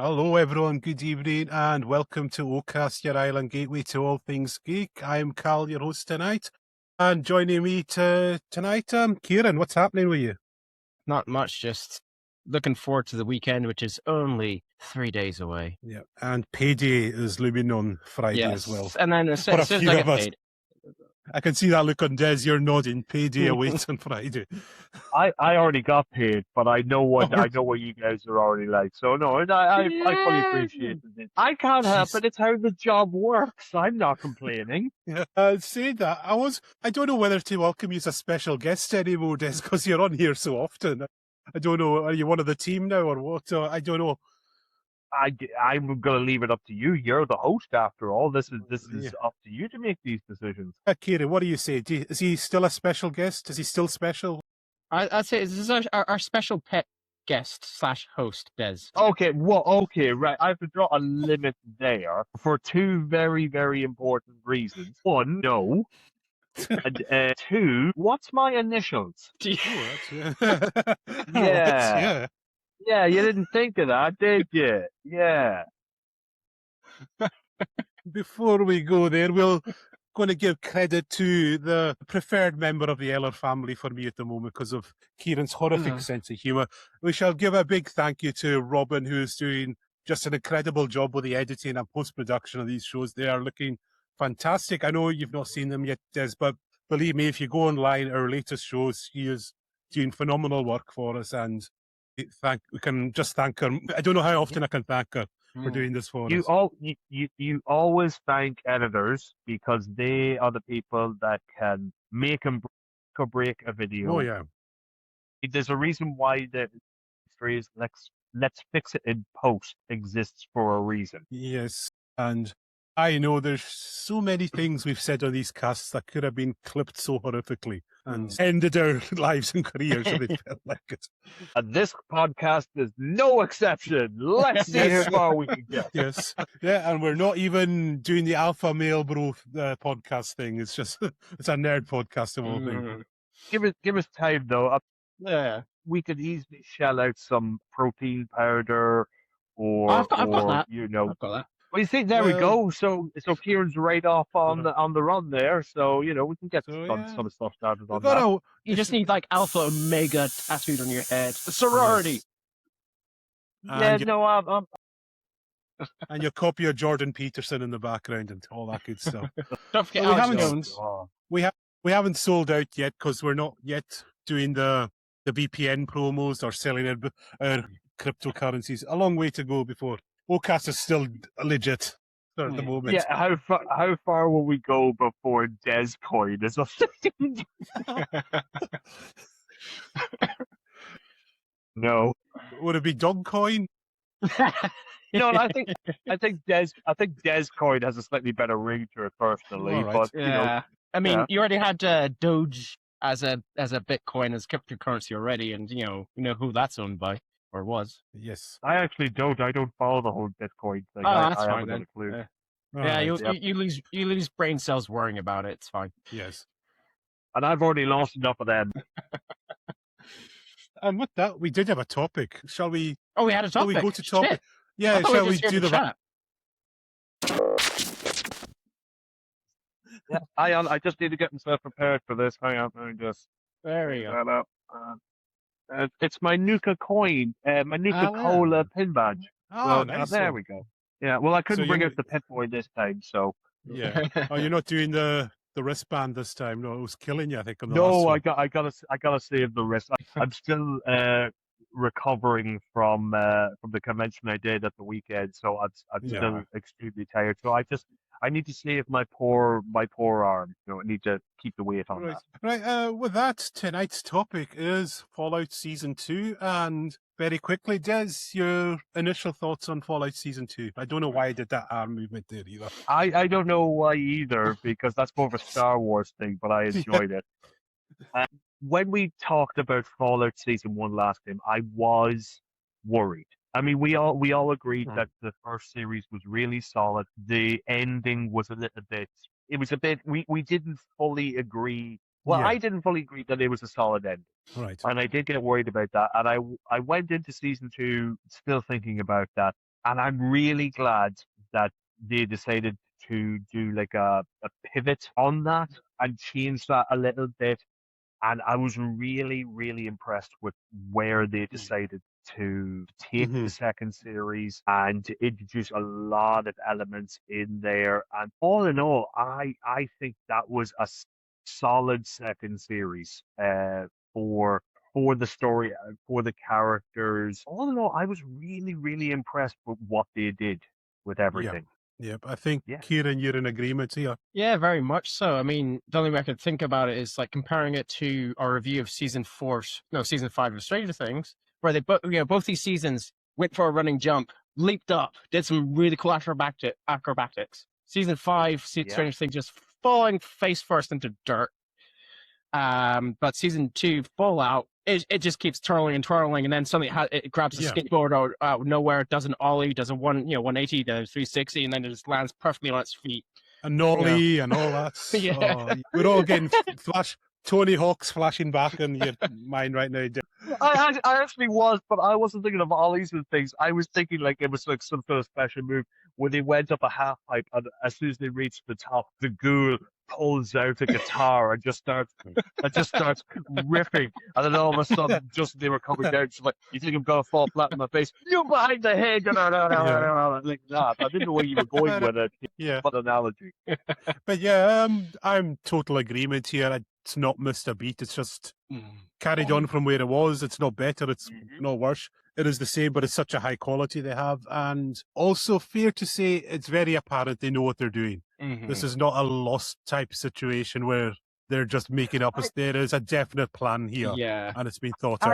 Hello, everyone. Good evening, and welcome to OCAST, your island gateway to all things geek. I'm Cal, your host tonight, and joining me tonight, Kieran. What's happening with you? Not much, just looking forward to the weekend, which is only 3 days away. Yeah, and Payday is looming on Friday as well. And then as For soon a as I few get of us. paid. I can see that look on Des. You're nodding. Payday awaits on Friday. I already got paid, but I know what you guys are already like. So no, I fully appreciate it. I can't help it. It's how the job works. I'm not complaining. Yeah. Saying that, I don't know whether to welcome you as a special guest anymore, Des, because you're on here so often. I don't know. Are you one of the team now or what? I don't know. I'm gonna leave it up to you. You're the host after all. This is up to you to make these decisions. Kieran, what do you say? Is he still a special guest? Is he still special? I'd say this is our special pet guest / host, Des. Okay, right. I have to draw a limit there for two very, very important reasons. One, no. And two, what's my initials? Yeah. Yeah, you didn't think of that, did you? Yeah. Before we go there, we're going to give credit to the preferred member of the Eller family for me at the moment because of Kieran's horrific sense of humour. We shall give a big thank you to Robin, who's doing just an incredible job with the editing and post-production of these shows. They are looking fantastic. I know you've not seen them yet, Des, but believe me, if you go online, our latest shows, he is doing phenomenal work for us, and we can just thank her. I don't know how often I can thank her for doing this for us. You always thank editors because they are the people that can make or break a video. Oh yeah. There's a reason why the phrase "let's fix it in post" exists for a reason. Yes, and I know there's so many things we've said on these casts that could have been clipped so horrifically and ended our lives and careers if it felt like it. And this podcast is no exception. Let's see how far we can get. Yes. Yeah, and we're not even doing the alpha male bro podcast thing. It's just, it's a nerd podcast of all things. Give us time though. We could easily shell out some protein powder I've got that. You know. I've got that. Well, you see, there we go. So Kieran's right off on the run there. So you know we can get some stuff started on that. You just need like Alpha Omega tattooed on your head. The sorority. And and your copy of Jordan Peterson in the background and all that good stuff. Don't forget Alex Jones. We haven't sold out yet because we're not yet doing the VPN promos or selling our cryptocurrencies. A long way to go before. OCAST is still legit at the moment. Yeah, how far will we go before Descoin is a thing? No. Would it be Dogcoin? No, I think Descoin has a slightly better ring to it personally. Right. But yeah. you know, I mean, you already had Doge as a Bitcoin as cryptocurrency already, and you know who that's owned by. Or was. Yes. I actually don't. I don't follow the whole Bitcoin thing. That's I fine haven't got a clue. You lose brain cells worrying about it. It's fine. Yes. And I've already lost enough of them. And with that, we did have a topic. Shall we? Oh, we had a topic. Shall we go to topic? Shit. Yeah. Shall we do the chat? Yeah. I just need to get myself prepared for this. Hang on. Let me just. There we go. It's my Nuka coin, my Nuka Cola pin badge. Oh, nice. There we go. Yeah, well, I couldn't bring out the pit boy this time, so. Yeah. Oh, you're not doing the wristband this time. No, it was killing you, I think. No, I gotta save the wrist. I'm still recovering from the convention I did at the weekend, so I'm still extremely tired. So I need to save my poor arm. You know, I need to keep the weight on that. Right. With that, tonight's topic is Fallout Season 2, and very quickly, Des, your initial thoughts on Fallout Season 2. I don't know why I did that arm movement there either. I don't know why either, because that's more of a Star Wars thing, but I enjoyed it. When we talked about Fallout Season 1 last time, I was worried. I mean, we all agreed that the first series was really solid. The ending was a little bit. It was a bit. We didn't fully agree. Well, I didn't fully agree that it was a solid ending. Right. And I did get worried about that. And I went into Season 2 still thinking about that. And I'm really glad that they decided to do like a pivot on that and change that a little bit. And I was really, really impressed with where they decided to take Mm-hmm. the second series and to introduce a lot of elements in there. And all in all, I think that was a solid second series for the story, for the characters. All in all, I was really, really impressed with what they did with Yep. everything. Yep. I think, Yeah. Kieran, you're in agreement here. Yeah, very much so. I mean, the only way I could think about it is like comparing it to our review of season 5 of Stranger Things, where they both these seasons went for a running jump, leaped up, did some really cool acrobatics. Season 5, Yeah. Stranger Things just falling face first into dirt. But season 2, Fallout, it just keeps twirling and twirling, and then suddenly it grabs a skateboard out of nowhere, does an ollie, does a 180, does 360, and then it just lands perfectly on its feet. And Nolly and all that. Yeah. We're all getting Tony Hawk's flashing back in your mind right now. I actually was, but I wasn't thinking of ollies and things. I was thinking like it was like some sort of special move where they went up a half pipe, and as soon as they reached the top, the ghoul pulls out a guitar and just starts riffing, and then all of a sudden, just they were coming down. She's like, "You think I'm gonna fall flat in my face? You behind the head!" Like that. I didn't know where you were going with it. Yeah. What analogy? But yeah, I'm total agreement here. It's not missed a beat. It's just carried on from where it was. It's not better. It's not worse. It is the same, but it's such a high quality they have. And also fair to say, it's very apparent they know what they're doing. This is not a Lost type situation where they're just making up. There is a definite plan here. Yeah. And it's been thought out.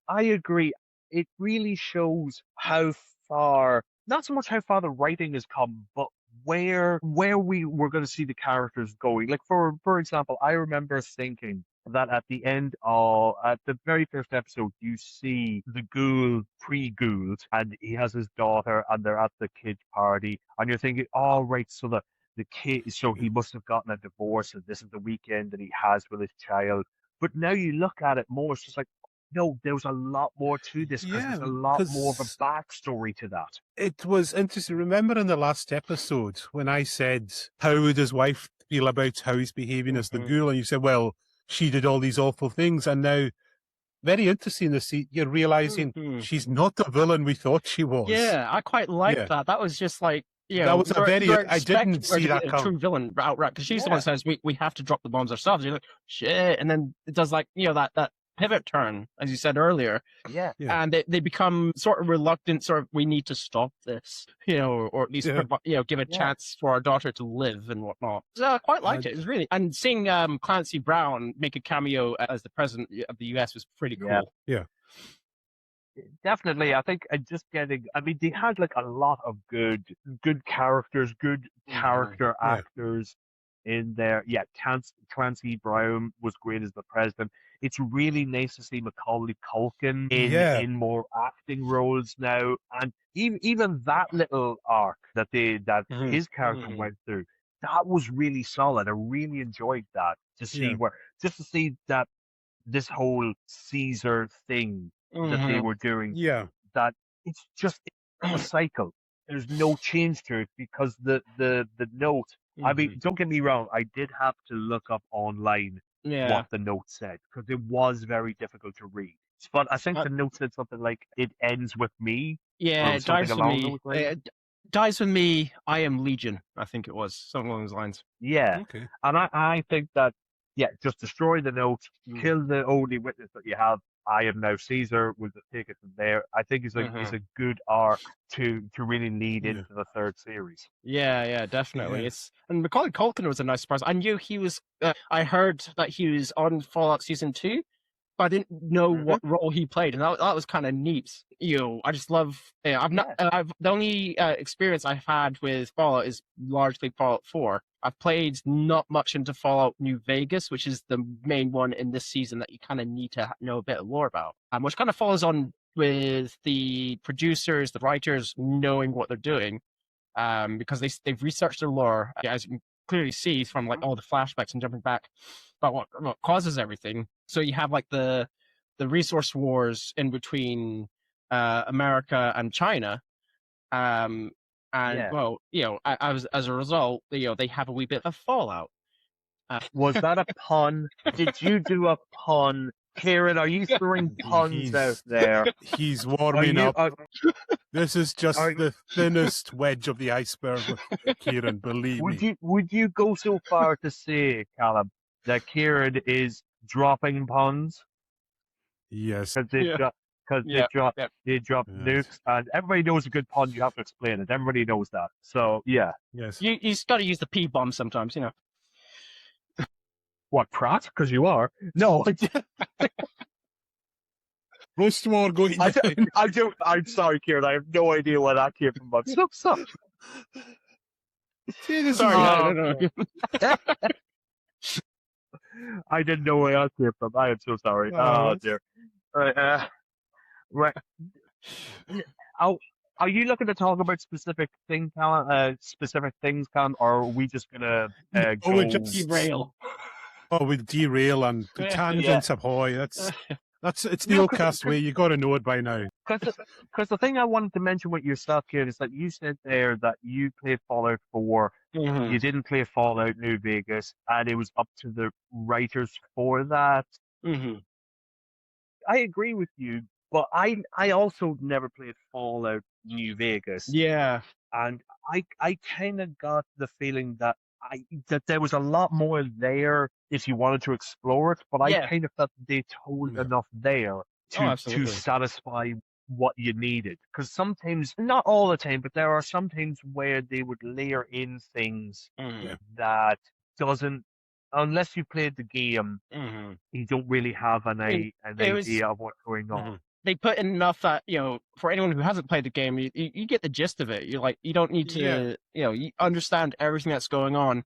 I agree. It really shows how far, not so much how far the writing has come, but where we were going to see the characters going. Like for example, I remember thinking that at the very first episode, you see the ghoul pre-ghouled, and he has his daughter, and they're at the kid party, and you're thinking, oh right, so the kid, so he must have gotten a divorce, and this is the weekend that he has with his child. But now you look at it more, it's just like, no, there's a lot more to this because there's a lot more of a backstory to that. It was interesting. Remember in the last episode when I said, how would his wife feel about how he's behaving as the ghoul? And you said, well, she did all these awful things. And now, very interesting to see, you're realizing she's not the villain we thought she was. Yeah, I quite liked that. That was just like, that was I didn't see that come. True villain outright, because she's the one who says we have to drop the bombs ourselves. You're like, shit, and then it does like that pivot turn, as you said earlier. Yeah. And they become sort of reluctant, sort of, we need to stop this, or at least give a chance for our daughter to live and whatnot. So I quite liked it. It was really, and seeing Clancy Brown make a cameo as the president of the US was pretty cool. Yeah. Definitely, I think they had like a lot of good characters, good character actors in there. Yeah, Clancy Brown was great as the president. It's really nice to see Macaulay Culkin in more acting roles now, and even that little arc that his character went through, that was really solid. I really enjoyed that to see that this whole Caesar thing that they were doing. Yeah, that it's a cycle. There's no change to it because the note. I mean, don't get me wrong. I did have to look up online what the note said because it was very difficult to read. But I think the note said something like, "It ends with me." Yeah, it dies with me. Dies with me. I am Legion. I think it was something along those lines. Yeah, and I think that just destroy the note, kill the only witness that you have. I am now Caesar. We'll just take it from there. I think it's a good arc to really lead into the third series. Yeah, definitely. And Macaulay Culkin was a nice surprise. I knew he was. I heard that he was on Fallout Season 2, but I didn't know what role he played, and that was kind of neat. I just love. The only experience I've had with Fallout is largely Fallout 4. I've played not much into Fallout New Vegas, which is the main one in this season that you kind of need to know a bit of lore about, which kind of follows on with the producers, the writers knowing what they're doing, because they've researched their lore, as you can clearly see from like all the flashbacks and jumping back about what causes everything. So you have like the resource wars in between America and China, And well, as a result, they have a wee bit of fallout. Was that a pun? Did you do a pun? Kieran, are you throwing puns out there? He's warming up. Are, This is just are- the thinnest wedge of the iceberg with Kieran, believe me. would you go so far to say, Callum, that Kieran is dropping puns? Yes. Because they drop Yes. nukes, and everybody knows a good pun. You have to explain it. Everybody knows that. So yeah. Yes. You've got to use the P bomb sometimes, What, Pratt? Because you are. No. Roast more going down. I'm sorry, Kieran. I have no idea where that came from. But stop. Sorry, no. no. I didn't know where that came from. I am so sorry. Oh dear. Right. Are you looking to talk about specific things, Callum, or are we just gonna go derail? Oh, we derail and tangents ahoy. It's the old cast way. You got to know it by now. Because the thing I wanted to mention with yourself, Kieran, is that you said there that you played Fallout 4. Mm-hmm. You didn't play Fallout New Vegas, and it was up to the writers for that. Mm-hmm. I agree with you, but I also never played Fallout New Vegas. Yeah. And I kind of got the feeling that there was a lot more there if you wanted to explore it, but I kind of felt they told enough there to satisfy what you needed. Because sometimes, not all the time, but there are some times where they would layer in things that doesn't, unless you played the game, you don't really have an idea of what's going on. They put in enough that, for anyone who hasn't played the game, you get the gist of it. You don't need to, you understand everything that's going on.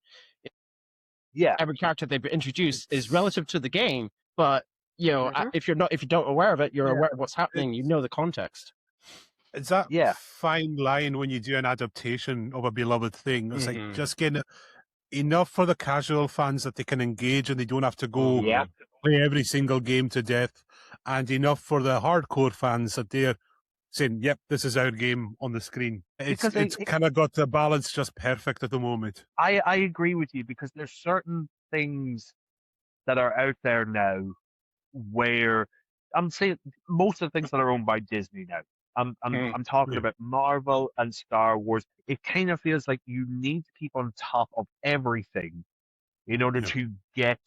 Yeah. Every character they've introduced is relative to the game, but if you don't aware of it, you're aware of what's happening. You know the context. It's that fine line when you do an adaptation of a beloved thing. It's like just getting enough for the casual fans that they can engage and they don't have to go play every single game to death, and enough for the hardcore fans that they're saying, "Yep, this is our game on the screen." It's kind of got the balance just perfect at the moment. I agree with you, because there's certain things that are out there now where I'm saying most of the things that are owned by Disney now. I'm talking about Marvel and Star Wars. It kind of feels like you need to keep on top of everything in order to get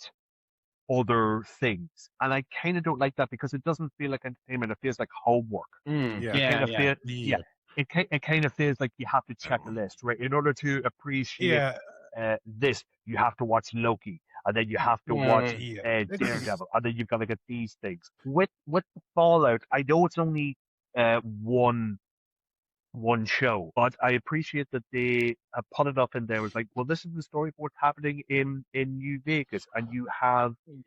other things. And I kind of don't like that, because it doesn't feel like entertainment. It feels like homework. It kind of feels like you have to check a list, right? In order to appreciate this, you have to watch Loki, and then you have to watch Daredevil, and then you've got to get these things. With the Fallout, I know it's only one show, but I appreciate that they have put it up in there. It's like, well, this is the story of what's happening in New Vegas, and you have the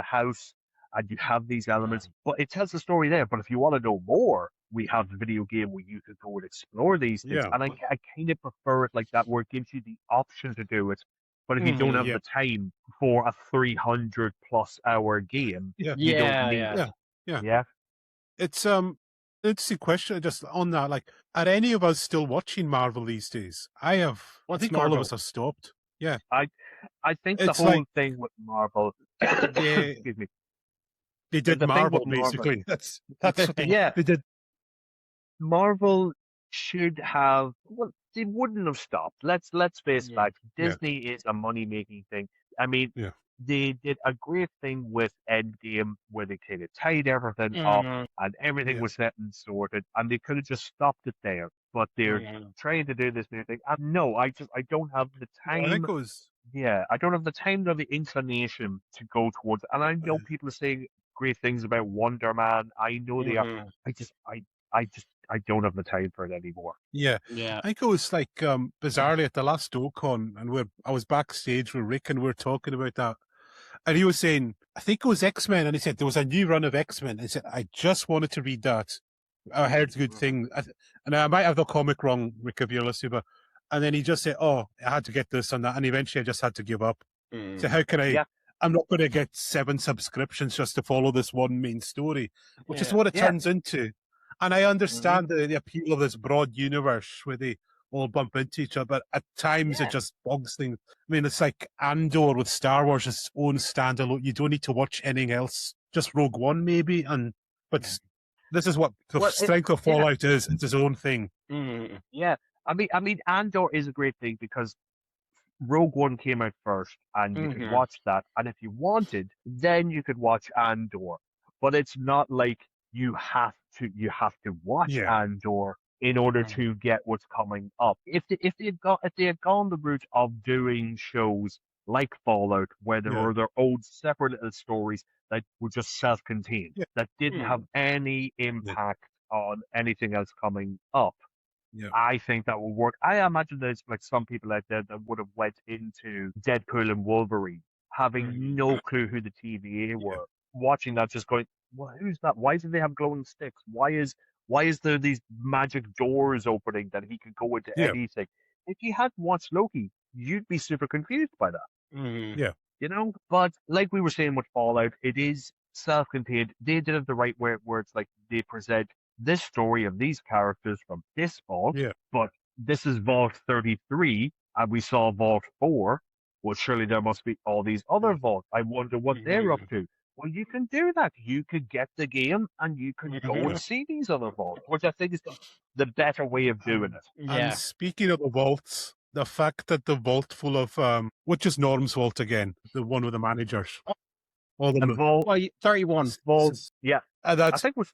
house, and you have these elements, but it tells the story there. But if you want to know more, we have the video game where you can go and explore these things, and I kind of prefer it like that, where it gives you the option to do it. But if you don't have the time for a 300+ hour game, you don't need it. Yeah. It's interesting question just on that. Like, are any of us still watching Marvel these days? I think all of us have stopped. Yeah. I think the whole thing with Marvel, excuse me, they did Marvel basically. That's what they did. Marvel should have. Well, they wouldn't have stopped. Let's face facts. Disney is a money making thing. I mean, they did a great thing with Endgame, where they kind of tied everything up and everything was set and sorted, and they could have just stopped it there. But they're trying to do this new thing. And no, I don't have the time. I don't have the time nor the inclination to go towards it. And I know people are saying great things about Wonder Man. I know they are. I don't have the time for it anymore. Yeah. I think it was like bizarrely at the last Ocon, and I was backstage with Rick, and we were talking about that. And he was saying, I think it was X-Men, and he said there was a new run of X-Men. And he said, I just wanted to read that. I heard good things. And I might have the comic wrong, Rick, if you're listening, but and then he just said, I had to get this and that. And eventually I just had to give up. So how can I... I'm not going to get 7 subscriptions just to follow this one main story, which is what it turns into. And I understand the appeal of this broad universe where they all bump into each other, but at times it just bogs things. I mean, it's like Andor with Star Wars, its own standalone. You don't need to watch anything else. Just Rogue One, maybe. But this is what the strength of Fallout is. It's its own thing. Yeah, I mean, Andor is a great thing because Rogue One came out first, and you could watch that, and if you wanted, then you could watch Andor. But it's not like you have to watch Andor in order to get what's coming up. If they had gone the route of doing shows like Fallout, where there were their own separate little stories that were just self-contained, that didn't have any impact on anything else coming up. Yeah. I think that will work. I imagine there's like some people out there that would have went into Deadpool and Wolverine having no clue who the TVA were, watching that just going, well, who's that? Why do they have glowing sticks? Why is there these magic doors opening that he could go into anything? If you hadn't watched Loki, you'd be super confused by that. Yeah. You know? But like we were saying with Fallout, it is self-contained. They did it the right way where it's like they present this story of these characters from this vault, but this is Vault 33, and we saw Vault 4. Well, surely there must be all these other vaults. I wonder what they're up to. Well, you can do that. You could get the game, and you can go and see these other vaults, which I think is the better way of doing it. And speaking of the vaults, the fact that the vault full of, which is Norm's vault again, the one with the managers. All the vault, 31. Vault, yeah. And that's, I think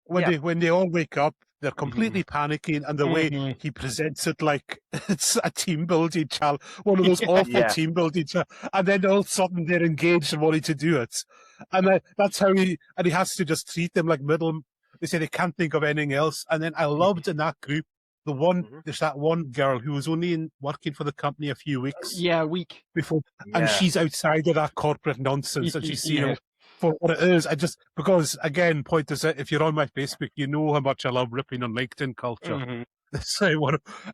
when they all wake up, they're completely panicking, and the way he presents it like it's a team building challenge, one of those awful team building and then all of a sudden they're engaged and wanting to do it, and that's how he has to just treat them like middle. They say they can't think of anything else, and then I loved in that group there's that one girl who was only working for the company a few weeks, a week before, and she's outside of that corporate nonsense, and she's seen for what it is. Because again, point this out, if you're on my Facebook, you know how much I love ripping on LinkedIn culture. So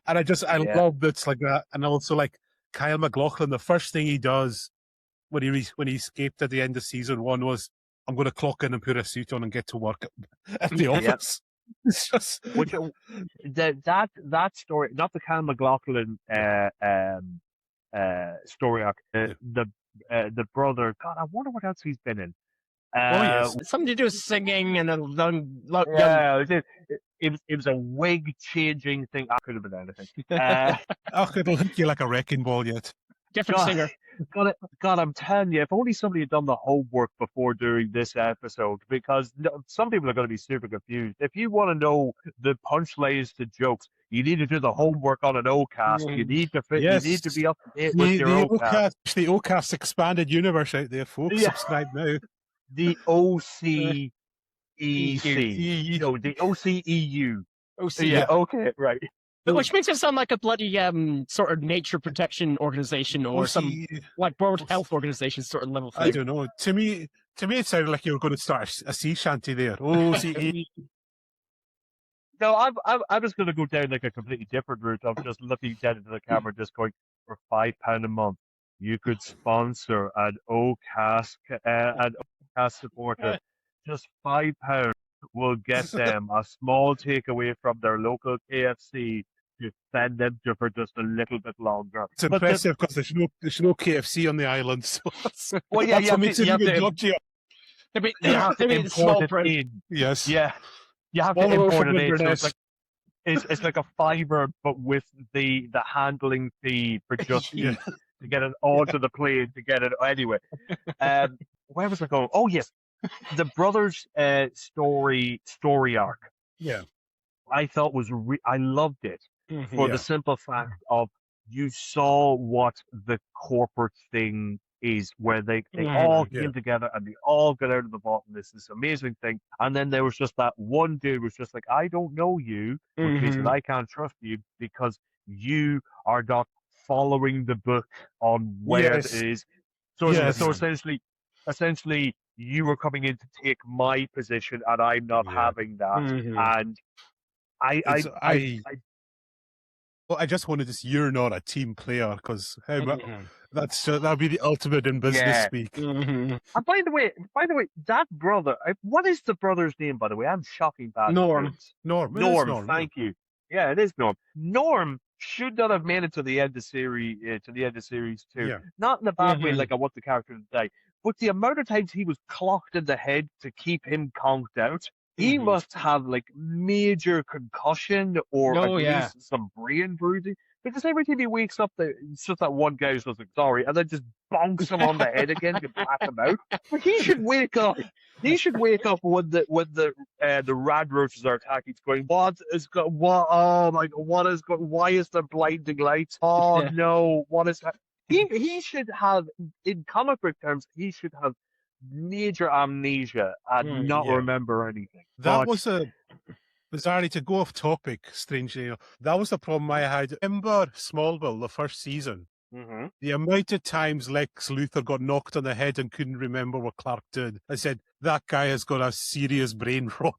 I love bits like that. And also like Kyle MacLachlan, the first thing he does when he escaped at the end of season 1 was, I'm going to clock in and put a suit on and get to work at the office. It's just that story, not the Kyle MacLachlan story arc, the brother. God, I wonder what else he's been in. Something to do with singing and it was a wig changing thing. I could have been anything. I could hit you like a wrecking ball yet. Different singer. God, I'm telling you, if only somebody had done the homework before doing this episode, because some people are going to be super confused. If you want to know the punchlines to jokes, you need to do the homework on an OCast. You need to you need to be up to date with your OCast. The OCast expanded universe out there, folks. Subscribe now. The OCEC. No, the OCEU. Yeah, okay, right. Which makes it sound like a bloody sort of nature protection organization or some like World Health Organization sort of level thing. I don't know. To me, it sounded like you were going to start a sea shanty there. OCE. No, I was going to go down like a completely different route of just looking dead into the camera, just going, for £5 a month, you could sponsor an OCast supporter. Just £5 will get them a small takeaway from their local KFC to send them to for just a little bit longer. It's impressive because there's no KFC on the island. So well, yeah, that's what makes it even dodgy. You have to import it in. Yes. Yeah. You have to import it in. So it's like a fiver, but with the handling fee for just to get it onto the plane to get it anyway. Where was I going? Oh yes, the brothers' story arc. Yeah, I thought was I loved it for the simple fact of you saw what the corporate thing is, where they all came together and they all got out of the vault, and this amazing thing. And then there was just that one dude was just like, I don't know you, which means that I can't trust you because you are not following the book on where it is. So essentially, you were coming in to take my position, and I'm not having that. And Well, I just wanted to say you're not a team player because Mhm. that'd be the ultimate in business Yeah. speak. Mhm. And by the way, that brother, what is the brother's name, by the way? I'm shocking bad with Norm. names. Norm, it is Norm, Norm, thank you. Yeah, it is Norm. Norm should not have made it to the end of series, two. Yeah. Not in a bad way, Mhm. like I want the character to die, but the amount of times he was clocked in the head to keep him conked out, he Mhm. must have like major concussion or at Oh, yeah. least some brain bruising. Because every time he wakes up, it's just that one guy who's just like, sorry, and then just bonks him on the head again to black him out. But he should wake up. He should wake up when the rad roaches are attacking. It's going, what? Oh my God, what is going? Why is there blinding lights? Oh Yeah. no, what is that? He should have, in comic book terms, he should have major amnesia and not Yeah. remember anything. That But was bizarrely, to go off topic, strangely, that was the problem I had. Remember Smallville, the first season? Mhm. The amount of times Lex Luthor got knocked on the head and couldn't remember what Clark did. I said, that guy has got a serious brain rot,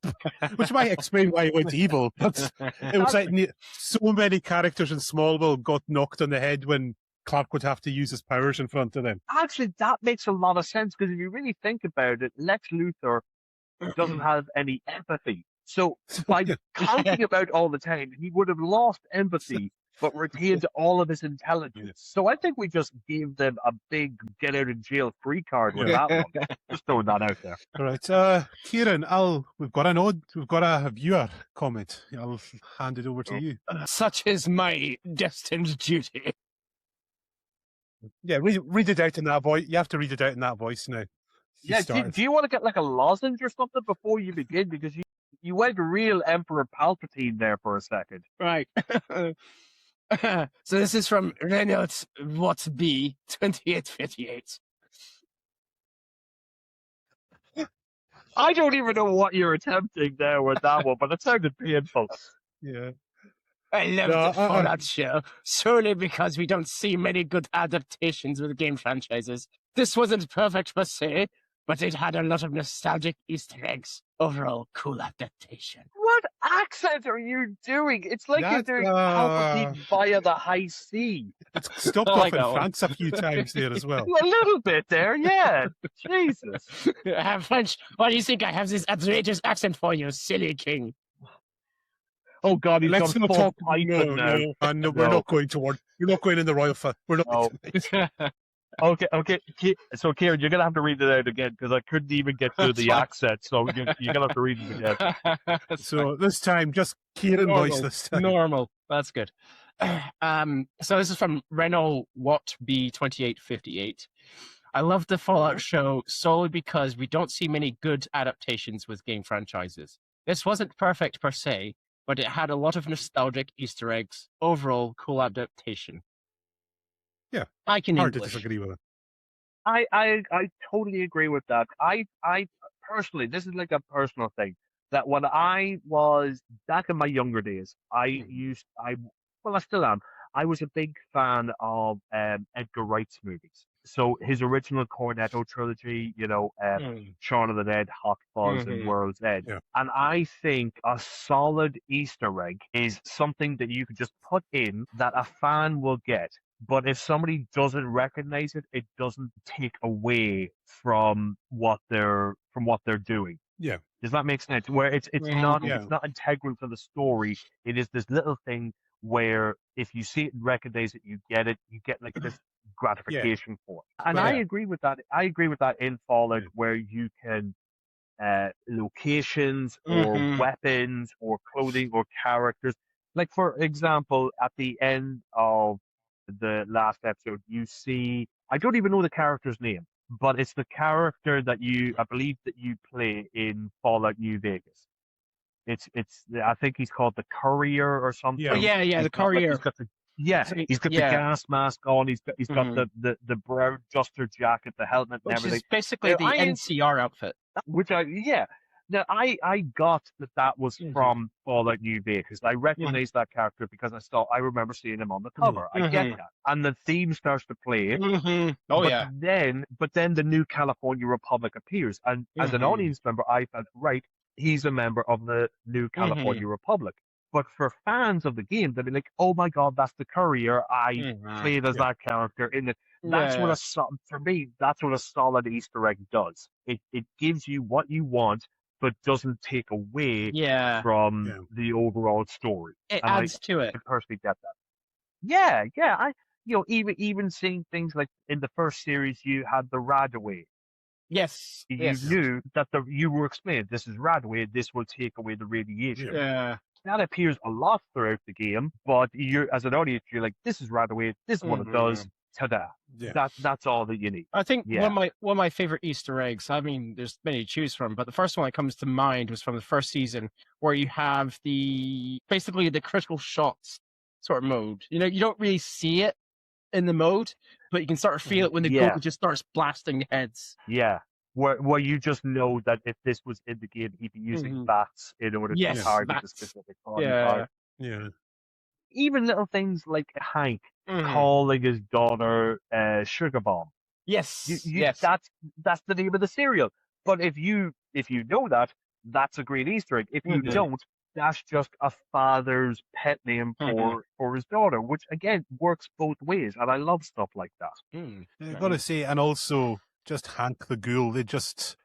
which might explain why he went evil. But it was like so many characters in Smallville got knocked on the head when Clark would have to use his powers in front of them. actually, that makes a lot of sense because if you really think about it, Lex Luthor doesn't have any empathy. So by counting about all the time, he would have lost empathy but retained all of his intelligence. So I think we just gave them a big get out of jail free card with that one. Just throwing that out there. All right, Kieran, we've got a viewer comment. I'll hand it over to you. Such is my destined duty. Yeah, read it out in that voice. You have to read it out in that voice now. Yeah, do you want to get like a lozenge or something before you begin? Because you went real Emperor Palpatine there for a second. Right. So this is from Reynolds What's B 2858. I don't even know what you're attempting there with that one, but it sounded painful. Yeah. I love No, the Fallout show, solely because we don't see many good adaptations with game franchises. This wasn't perfect per se, but it had a lot of nostalgic Easter eggs. Overall, cool adaptation. What accent are you doing? It's like you're doing Palpatine via the high sea. It's stopped I off like in that one. France a few times there as well. A little bit there, yeah. Jesus. I have French. Why do you think I have this outrageous accent for you, silly king? Oh God, he's Let's got not full talk. Python now. No, we're not going toward. We're not going in the royal. We're not. No. Okay. So, Kieran, you're gonna have to read it out again because I couldn't even get through the accent. So you're gonna have to read it again. So this time, just Kieran voice this time. Normal. That's good. So this is from Renault Watt B2858. I love the Fallout show solely because we don't see many good adaptations with game franchises. This wasn't perfect per se, but it had a lot of nostalgic Easter eggs. Overall, cool adaptation. Yeah, I can hard to English. disagree with it. I totally agree with that. I personally, this is like a personal thing, that when I was back in my younger days, I still am. I was a big fan of Edgar Wright's movies. So his original Cornetto trilogy, Shaun of the Dead, Hot Fuzz, and World's End. Yeah. And I think a solid Easter egg is something that you could just put in that a fan will get. But if somebody doesn't recognize it, it doesn't take away from what they're doing. Yeah. Does that make sense? Where it's not integral to the story. It is this little thing where if you see it and recognize it, you get like this gratification for it. And I agree with that. I agree with that in Fallout, where you can locations or weapons or clothing or characters. Like for example, at the end of the last episode, you see, I don't even know the character's name, but it's the character that I believe that you play in Fallout New Vegas. I think he's called the Courier or something. Yeah, the Courier. He's got the gas mask on. He's got the brown duster jacket, the helmet, and everything. Which is basically the NCR outfit. Now, I got that was from Fallout New Vegas. I recognized that character because I remember seeing him on the cover. I get that. And the theme starts to play. But then the new California Republic appears. And as an audience member, I felt, right, he's a member of the new California Republic. But for fans of the game, they'll be like, "Oh my god, that's the courier I played as Yeah. that character in it." That's Yeah. what for me. That's what a solid Easter egg does. It gives you what you want, but doesn't take away Yeah. from Yeah. the overall story. It And adds to it. I personally get that. Yeah, yeah. Even seeing things like in the first series, you had the Radaway. Yes. You Yes. knew that you were explained, this is Radaway, this will take away the radiation. Yeah. That appears a lot throughout the game, but you, as an audience, you're like, this is Radaway, this is what it does. Ta-da! Yeah. That's all that you need. I think Yeah. one of my favorite Easter eggs. I mean, there's many to choose from, but the first one that comes to mind was from the first season, where you have basically the critical shots sort of mode. You know, you don't really see it in the mode, but you can start to feel it when the Yeah. goal just starts blasting heads. Yeah. Where you just know that if this was in the game, he'd be using bats in order to Yes, target the bats. specific body Yeah. part. Yeah. Even little things like Hank Mhm. calling his daughter Sugar Bomb. Yes. Yes. That's the name of the cereal. But if you know that, that's a great Easter egg. If you don't, that's just a father's pet name for his daughter, which again works both ways, and I love stuff like that. I gotta say, and also just Hank the Ghoul.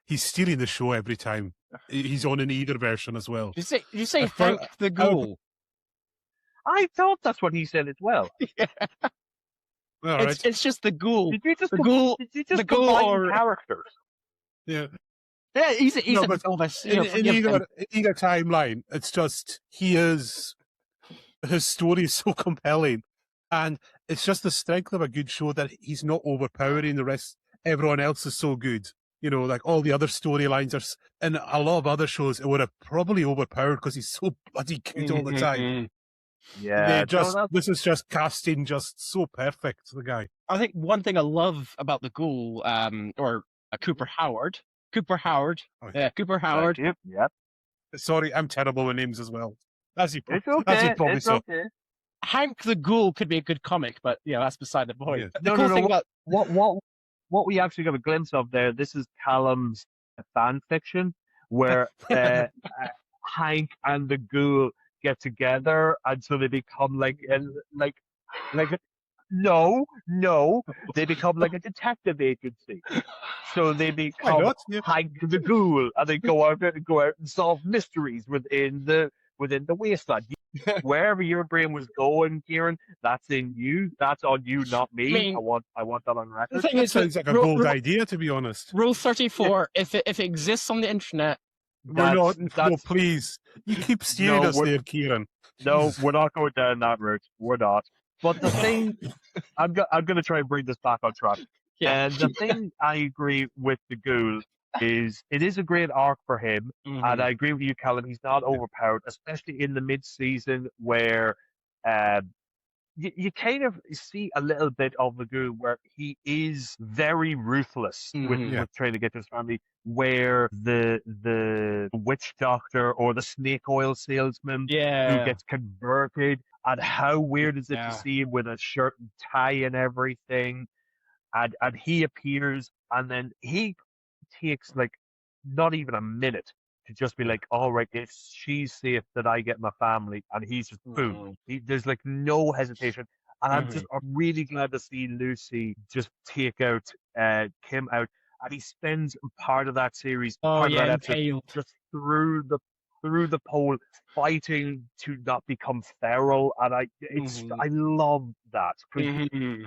He's stealing the show every time. He's on an either version as well. Did you say At fir- Hank the Ghoul? I thought that's what he said as well. Yeah. All right. It's just the Ghoul. Did you just The Ghoul. the Ghoul combine characters? Yeah. Yeah, he's a novice. In either timeline, it's just his story is so compelling, and it's just the strength of a good show that he's not overpowering the rest. Everyone else is so good, you know, like all the other storylines are, and a lot of other shows it would have probably overpowered because he's so bloody good all the time. Yeah, This is just casting just so perfect. The guy. I think one thing I love about the Ghoul, or Cooper Howard. Oh, Yeah, Cooper Howard. Yep. Sorry, I'm terrible with names as well. As you It's okay. probably It's saw. okay. Hank the Ghoul could be a good comic, but that's beside the point. Yeah. The No, cool no, thing no. about What we actually got a glimpse of there. This is Callum's fan fiction where Hank and the Ghoul get together, and so they become like no, they become like a detective agency. So they become Hank the Ghoul, and they go out and solve mysteries within the wasteland. Wherever your brain was going, Kieran, that's in you. That's on you, not me. I mean, I want that on record. the thing That is, sounds like a bold idea, to be honest. Rule 34, if it exists on the internet, We're not. No, please. You keep steering us there, Kieran. No, Jesus. we're not going down that route. We're not. But the thing, I'm going to try and bring this back on track. Yeah. And the thing I agree with the Ghoul is it is a great arc for him. And I agree with you, Callum. He's not overpowered, especially in the mid-season where you kind of see a little bit of the Ghoul where he is very ruthless with trying to get to his family, where the witch doctor or the snake oil salesman who gets converted, and how weird is it to see him with a shirt and tie and everything, and he appears, and then he takes like not even a minute to just be like, all right, if she's safe, that I get my family, and he's just boom. There's like no hesitation, and I'm really glad to see Lucy just take out Kim out, and he spends part of that series, part of that episode, just through the pole, fighting to not become feral, and I love that.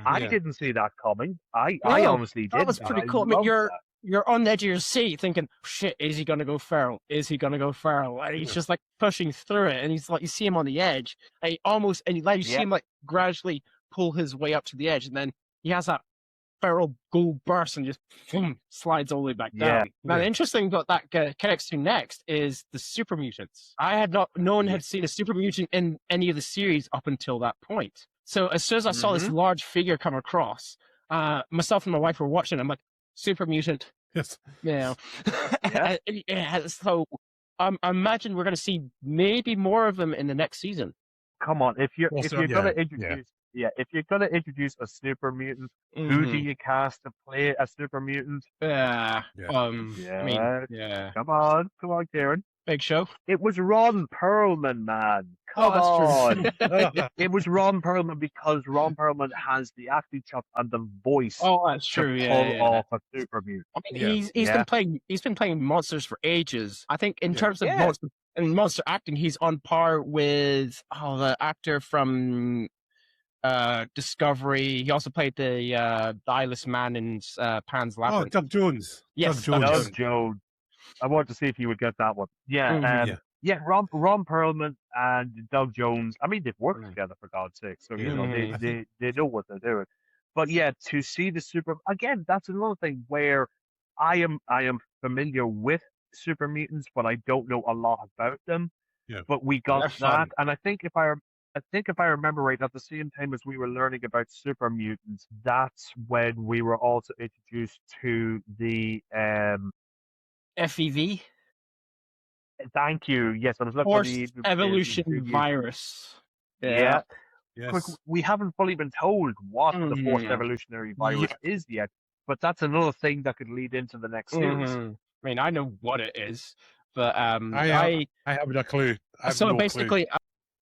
I didn't see that coming. I honestly did. That was pretty cool. I mean, you're on the edge of your seat thinking, shit, is he going to go feral? Is he going to go feral? And he's just like pushing through it. And he's like, you see him on the edge. And you see him like gradually pull his way up to the edge. And then he has that feral ghoul burst and just boom, slides all the way back down. Now, the interesting thing that connects to next is the super mutants. No one had seen a super mutant in any of the series up until that point. So as soon as I saw this large figure come across, myself and my wife were watching. I'm like, super mutant. Yes. Yeah. So I imagine we're going to see maybe more of them in the next season. Come on, if you're going to introduce a super mutant, who do you cast to play a super mutant? I mean, Come on, Kieran. Big Show. It was Ron Perlman, man. Oh, Come that's true. on. It was Ron Perlman because Ron Perlman has the acting chops and the voice Oh, that's to true. pull Yeah. off a super mutant. I mean, Yeah. he's been playing monsters for ages. I think in terms of Yeah. monster acting, he's on par with the actor from Discovery. He also played the eyeless man in Pan's Oh, Labyrinth. Doug Jones. Yes, Doug Doug Jones. Doug Jones. I want to see if you would get that one. Yeah, Mhm. Ron Perlman and Doug Jones. I mean, they've worked Mhm. together for God's sake, so Yeah. they know what they're doing. But yeah, to see the super again, that's another thing where I am familiar with super mutants, but I don't know a lot about them. Yeah. But we got They're that, fun. and I think if I remember right, at the same time as we were learning about super mutants, that's when we were also introduced to the FEV, Thank you. Yes, I was looking for forced evolution virus. Yeah. Quick, Yes. we haven't fully been told what the forced Mhm. evolutionary virus is yet, but that's another thing that could lead into the next series. Mhm. I mean, I know what it is, but I haven't a clue. I have so no clue. basically,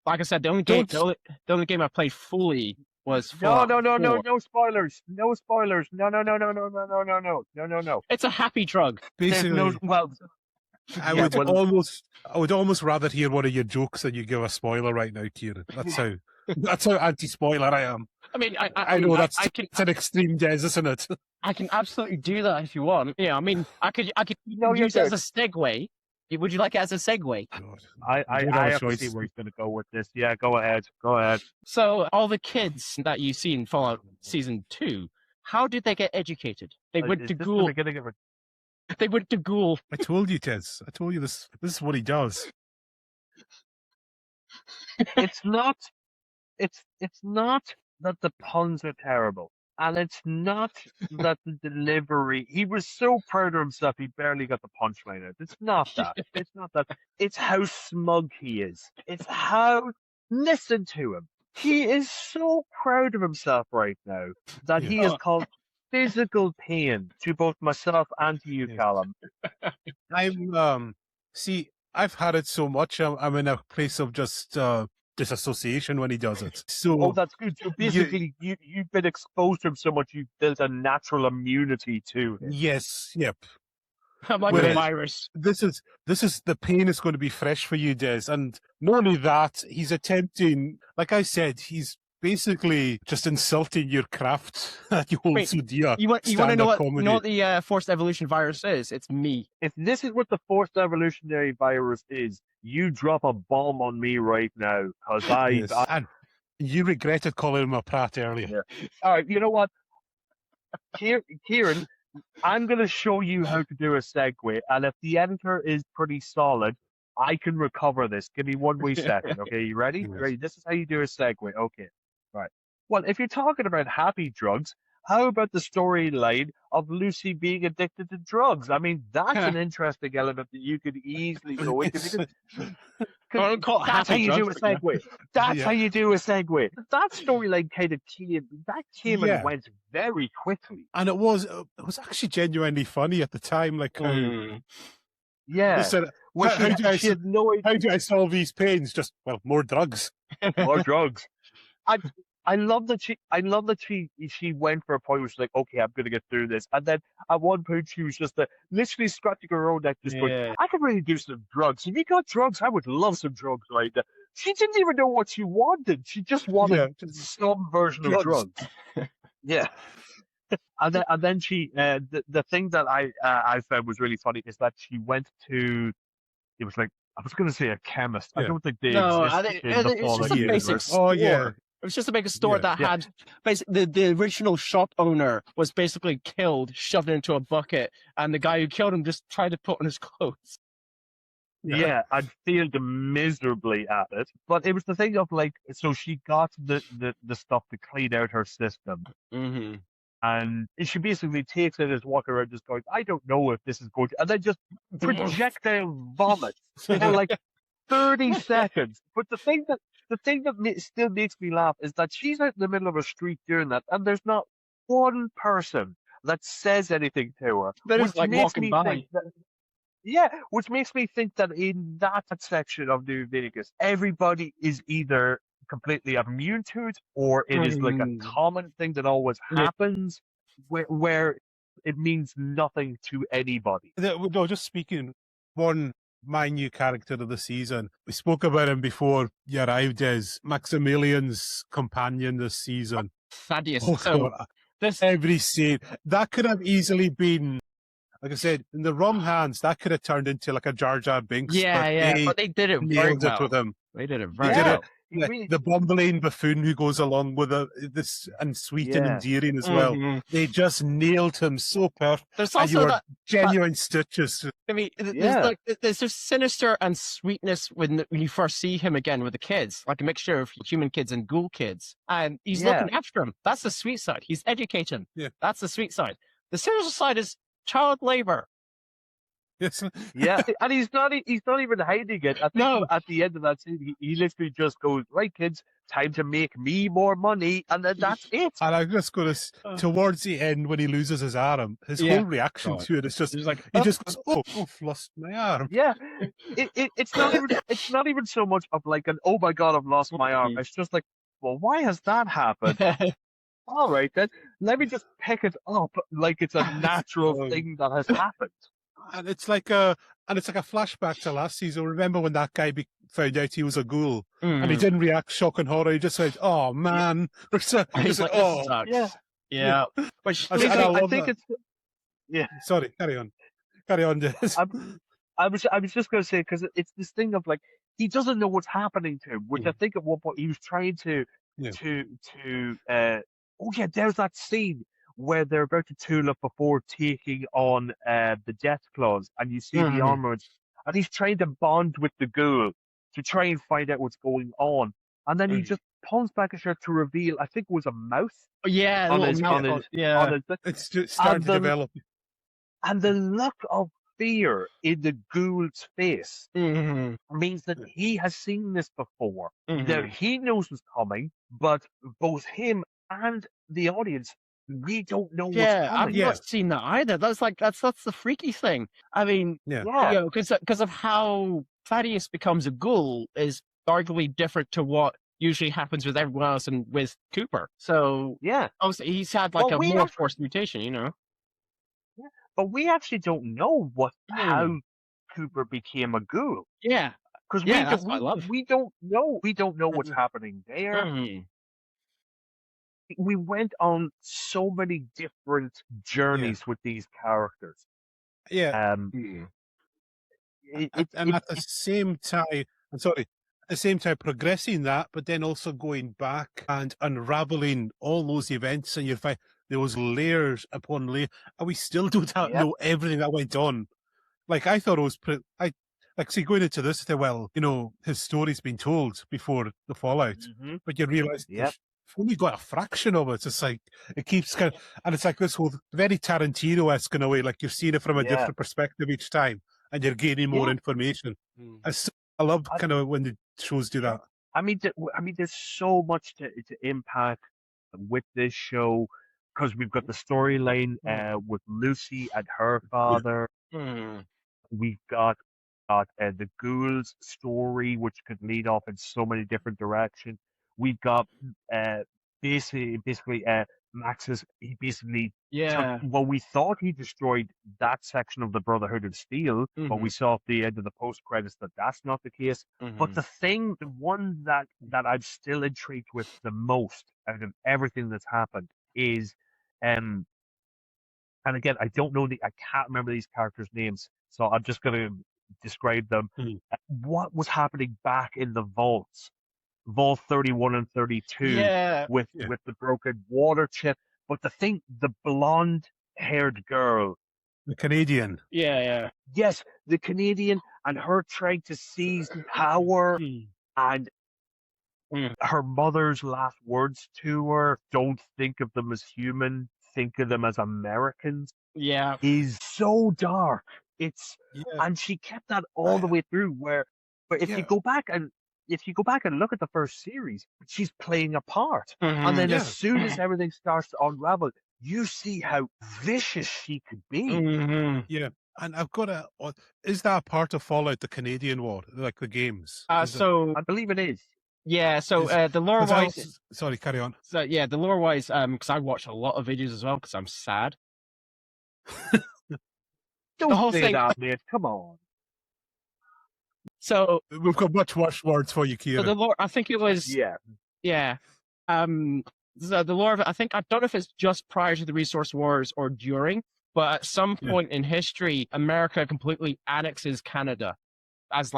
like I said, the only Don't- game I played fully was No, Fallout 4. no spoilers. No spoilers. No. It's a happy drug. There's Basically, no, well, I yeah, would well- almost rather hear one of your jokes than you give a spoiler right now, Kieran. That's how anti-spoiler I am. I mean, I know that's can an extreme, Des, isn't it? I can absolutely do that if you want. Yeah, I mean, I could No, you use it as don't. a segue. Would you like it as a segue? God. I You don't have a have to choice. see where he's going to go with this. Yeah, go ahead. So, all the kids that you see in Fallout Season 2, how did they get educated? They went Is to this the Ghoul. beginning of a They went to Ghoul. I told you, Tez. I told you this. This is what he does. it's not that the puns are terrible, and it's not that the delivery, he was so proud of himself he barely got the punchline out. It's not that. It's how smug he is. It's how, listen to him, he is so proud of himself right now that he has caused physical pain to both myself and to you, Yeah. Callum. I'm see, I've had it so much. I'm in a place of just disassociation when he does it. So Oh, that's good. So basically, you've been exposed to him so much, you've built a natural immunity to him. yes, yep. I'm like a Whereas- virus. This is the pain is going to be fresh for you, Des. And not only that, he's attempting, like I said, he's basically just insulting your craft that you hold Wait, so dear. You want to know stand-up what comedy. the forced evolution virus is? It's me. If this is what the forced evolutionary virus is, you drop a bomb on me right now, because Yes. And you regretted calling him a prat earlier. all right, you know what? Kieran, I'm going to show you how to do a segue, and if the editor is pretty solid, I can recover this. Give me one wee second, okay? You ready? Yes. Ready? This is how you do a segue. Okay, right. Well, if you're talking about happy drugs, how about the storyline of Lucy being addicted to drugs? I mean, that's an interesting element that you could easily go into. Because I don't call it that's how happy you do a drugs, but yeah. segue. That's Yeah. how you do a segue. That storyline kind of came Yeah. and went very quickly. And it was actually genuinely funny at the time. Like how Mm. Yeah. listen, Well, how do I she had no idea. how do I solve these pains? Just more drugs. More drugs. I love that she went for a point where she's like, okay, I'm gonna get through this, and then at one point she was just literally scratching her own neck, just going, Yeah. I could really do some drugs. If you got drugs, I would love some drugs right now. She didn't even know what she wanted. She just wanted some version of drugs. Yeah. And then she the thing that I found was really funny is that she went to, it was like, I was going to say a chemist. I Yeah. don't think they No, exist I think in the it's Fallout just a basic universe. Oh yeah. store. It was just to make a store Yeah. that Yeah. had basically the original shop owner was basically killed, shoved into a bucket, and the guy who killed him just tried to put on his clothes. Yeah, I'd failed miserably at it. But it was the thing of like, so she got the stuff to clean out her system. Mm-hmm. And she basically takes it as walking around just going, I don't know if this is going to, and then just projectile vomit for like 30 seconds. But the thing that still makes me laugh is that she's out in the middle of a street doing that, and there's not one person that says anything to her. They're which just like makes walking me by. think that, Yeah, which makes me think that in that section of New Vegas, everybody is either completely immune to it, or it is like a Mm. common thing that always Yeah. happens, where it means nothing to anybody. No, just speaking, my new character of the season. We spoke about him before you arrived as Maximilian's companion this season. Thaddeus. Oh, So God. this, Every scene. That could have easily been, like I said, in the wrong hands, that could have turned into like a Jar Jar Binks, yeah, but but they did it very nailed it well. with him. They did it They very did Yeah, it. well. he really, The bumbling buffoon who goes along with this, and sweet and yeah, endearing as well. Mhm. They just nailed him so perfect. There's And you also were that. genuine stitches. I mean, yeah, there's just sinister and sweetness when you first see him again with the kids, like a mixture of human kids and ghoul kids, and he's yeah. looking after him. That's the sweet side. He's educating. Yeah. That's the sweet side. The sinister side is child labor. Yes. Yeah, and he's not even hiding it. I think No. at the end of that scene, he literally just goes, "Right, kids, time to make me more money," and then that's it. And I'm just going to, towards the end when he loses his arm, his Yeah. whole reaction God. to it is just, He's like, he just goes, "Oh, I've lost my arm." Yeah, it's not even so much of like an, "Oh my God, I've lost my arm." It's just like, well, why has that happened? All right, then let me just pick it up like it's a natural thing that has happened. And it's like a flashback to last season. Remember when that guy found out he was a ghoul, and he didn't react shock and horror. He just said, "Oh man," He's like, "This sucks." Yeah. Yeah. But I think it's yeah. Sorry, carry on, Des. I was just going to say, because it's this thing of like, he doesn't know what's happening to him, which I think at one point he was trying to Yeah. oh yeah, there's that scene where they're about to tool up before taking on the Death Claws, and you see the armorers, and he's trying to bond with the ghoul to try and find out what's going on, and then he just pulls back his shirt to reveal, I think it was a mouth. Yeah, on little his, mouth. on his, Yeah. on his, It's just starting to develop. and the look of fear in the ghoul's face means that he has seen this before. Now, he knows what's coming, but both him and the audience, we don't know what's Yeah, I've coming. not seen that either. That's the freaky thing. I mean, Yeah. Yeah. you know, because of how Thaddeus becomes a ghoul is arguably different to what usually happens with everyone else and with Cooper. So Yeah. obviously he's had like Well, a we more have- forced mutation, you know. But we actually don't know how Cooper became a ghoul. Yeah. Because Yeah, that's what I love. we don't know. We don't know what's happening there. Mhm. We went on so many different journeys with these characters. Yeah. Mhm. And at the same time, I'm sorry, at the same time progressing that, but then also going back and unraveling all those events, and you find there was layers upon layer, and we still don't know everything that went on. Like I thought it was, going into this, I thought, well, you know, his story's been told before the Fallout, but you realise you've only got a fraction of it. It's like it keeps kind of, and it's like this whole very Tarantino-esque in a way, like you're seeing it from a different perspective each time, and you're gaining more information. I love kind of when the shows do that. I mean, there's so much to impact with this show, because we've got the storyline with Lucy and her father. We've got the ghouls story, which could lead off in so many different directions. We've got basically Max's. He basically took, well, we thought he destroyed that section of the Brotherhood of Steel, but we saw at the end of the post credits that that's not the case. But the one that I'm still intrigued with the most out of everything that's happened is, and again, I can't remember these characters' names, so I'm just going to describe them. What was happening back in the vaults, Vault 31 and 32, with the broken water chip. But the blonde-haired girl, the Canadian, yes, the Canadian, and her trying to seize power, and her mother's last words to her, "Don't think of them as human, think of them as Americans," is so dark. And she kept that all the way through. Where if you go back and look at the first series, she's playing a part, and then as soon as everything starts to unravel, you see how vicious she could be. And I've got a. Is that a part of Fallout, the Canadian War, like the games? So I believe it is. yeah, so the lore wise, sorry, carry on. So yeah, the lore wise, because I watch a lot of videos as well because I'm sad. Don't whole say thing- that, mate. Come on. So We've got much worse words for you, so Kieran. the lore, I think it was Yeah. So the lore of it, I don't know if it's just prior to the Resource Wars or during, but at some point in history, America completely annexes Canada as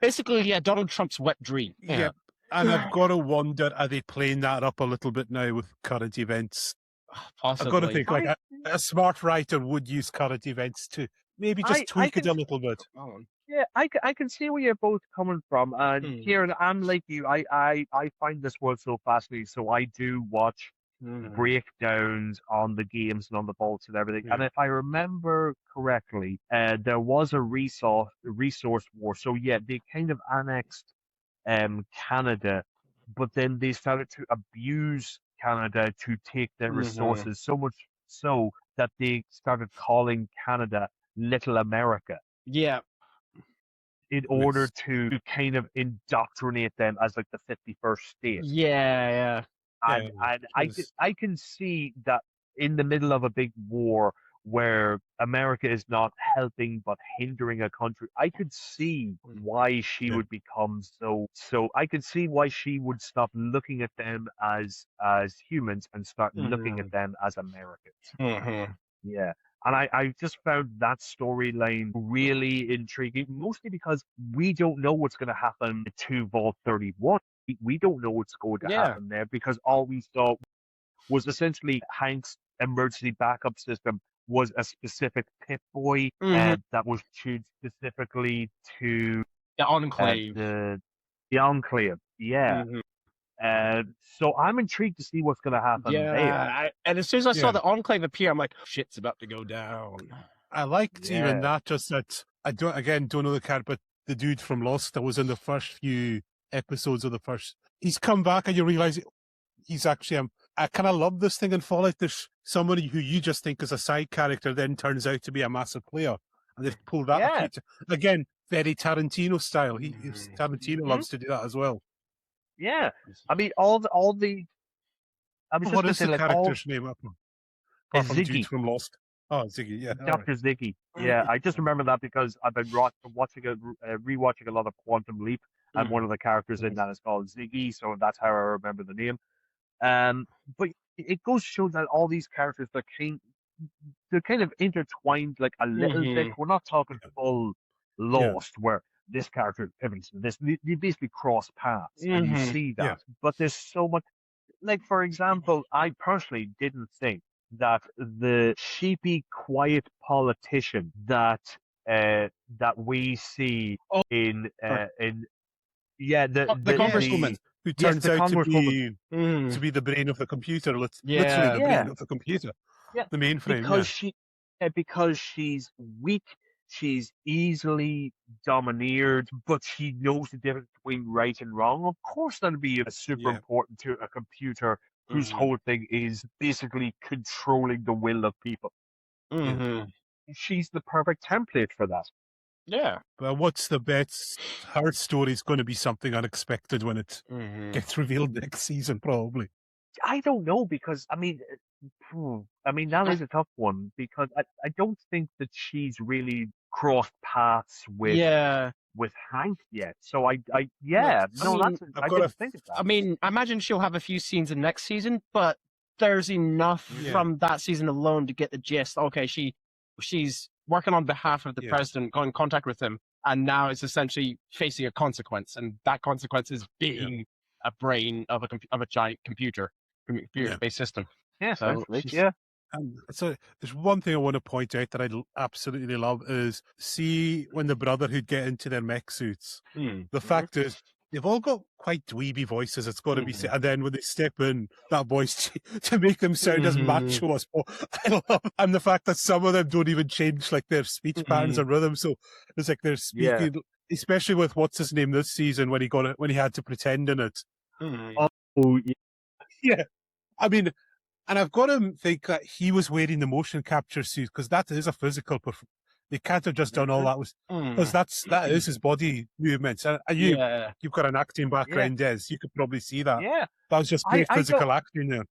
basically Donald Trump's wet dream. Yep. And I've got to wonder, are they playing that up a little bit now with current events? Possibly. I've got to think like a smart writer would use current events to maybe just tweak it a little bit. Yeah, I can see where you're both coming from. And Kieran, I'm like you. I find this world so fascinating. So I do watch breakdowns on the games and on the vaults and everything. And if I remember correctly, there was a resource war. So yeah, they kind of annexed Canada, but then they started to abuse Canada to take their resources, so much so that they started calling Canada Little America. Yeah. In order to kind of indoctrinate them as like the 51st state. Yeah. And I can see that in the middle of a big war where America is not helping but hindering a country, I could see why she would become so. I could see why she would stop looking at them as humans and start looking at them as Americans. Yeah. And I just found that storyline really intriguing, mostly because we don't know what's going to happen to Vault 31. We don't know what's going to happen there because all we saw was essentially Hank's emergency backup system was a specific Pip-Boy that was tuned specifically to the Enclave. The Enclave, yeah. So I'm intrigued to see what's going to happen there. And as soon as I saw the Enclave appear, I'm like, shit's about to go down. I liked even that, just that I don't know the character, but the dude from Lost that was in the first few episodes of the first, he's come back and you realize he's actually I kind of love this thing in Fallout. There's somebody who you just think is a side character then turns out to be a massive player, and they've pulled that again, very Tarantino style. Tarantino loves to do that as well. Yeah, I mean all the. I was what just is the character's name? Apart from Ziggy dude from Lost. Oh, Ziggy, yeah, Dr. Ziggy. Yeah, I just remember that because I've been rewatching a lot of Quantum Leap, and one of the characters in that is called Ziggy, so that's how I remember the name. But it goes to show that all they're kind of intertwined like a little bit. We're not talking full Lost where this character pivots to this. They basically cross paths, and you see that. But there's so much. Like for example, I personally didn't think that the sheepy, quiet politician that we see in the Congresswoman who turns out to be the brain of the computer, literally the brain of the computer, the mainframe. Because she's weak, she's easily domineered, but she knows the difference between right and wrong. Of course, that'd be super important to a computer whose whole thing is basically controlling the will of people. She's the perfect template for that. Yeah. But what's the bet? Her story's going to be something unexpected when it gets revealed next season, probably. I don't know, because I mean that is a tough one, because I don't think that she's really crossed paths with Hank yet. So I didn't think of that. I mean, I imagine she'll have a few scenes in next season, but there's enough from that season alone to get the gist. Okay, she's working on behalf of the president, got in contact with him, and now it's essentially facing a consequence, and that consequence is being a brain of a giant computer-based system. Yeah, so so there's one thing I want to point out that I absolutely love is see when the Brotherhood get into their mech suits. The fact is they've all got quite dweeby voices. It's got to be said. And then when they step in, that voice to make them sound as macho as possible. I love, and the fact that some of them don't even change like their speech patterns or rhythm. So it's like they're speaking, especially with what's his name this season when he had to pretend in it. Yeah, I mean. And I've got to think that he was wearing the motion capture suit because that is a physical They can't have just done all that because that is his body movements. And you've got an acting background, Des. You could probably see that. Yeah. That was just pure I physical acting there.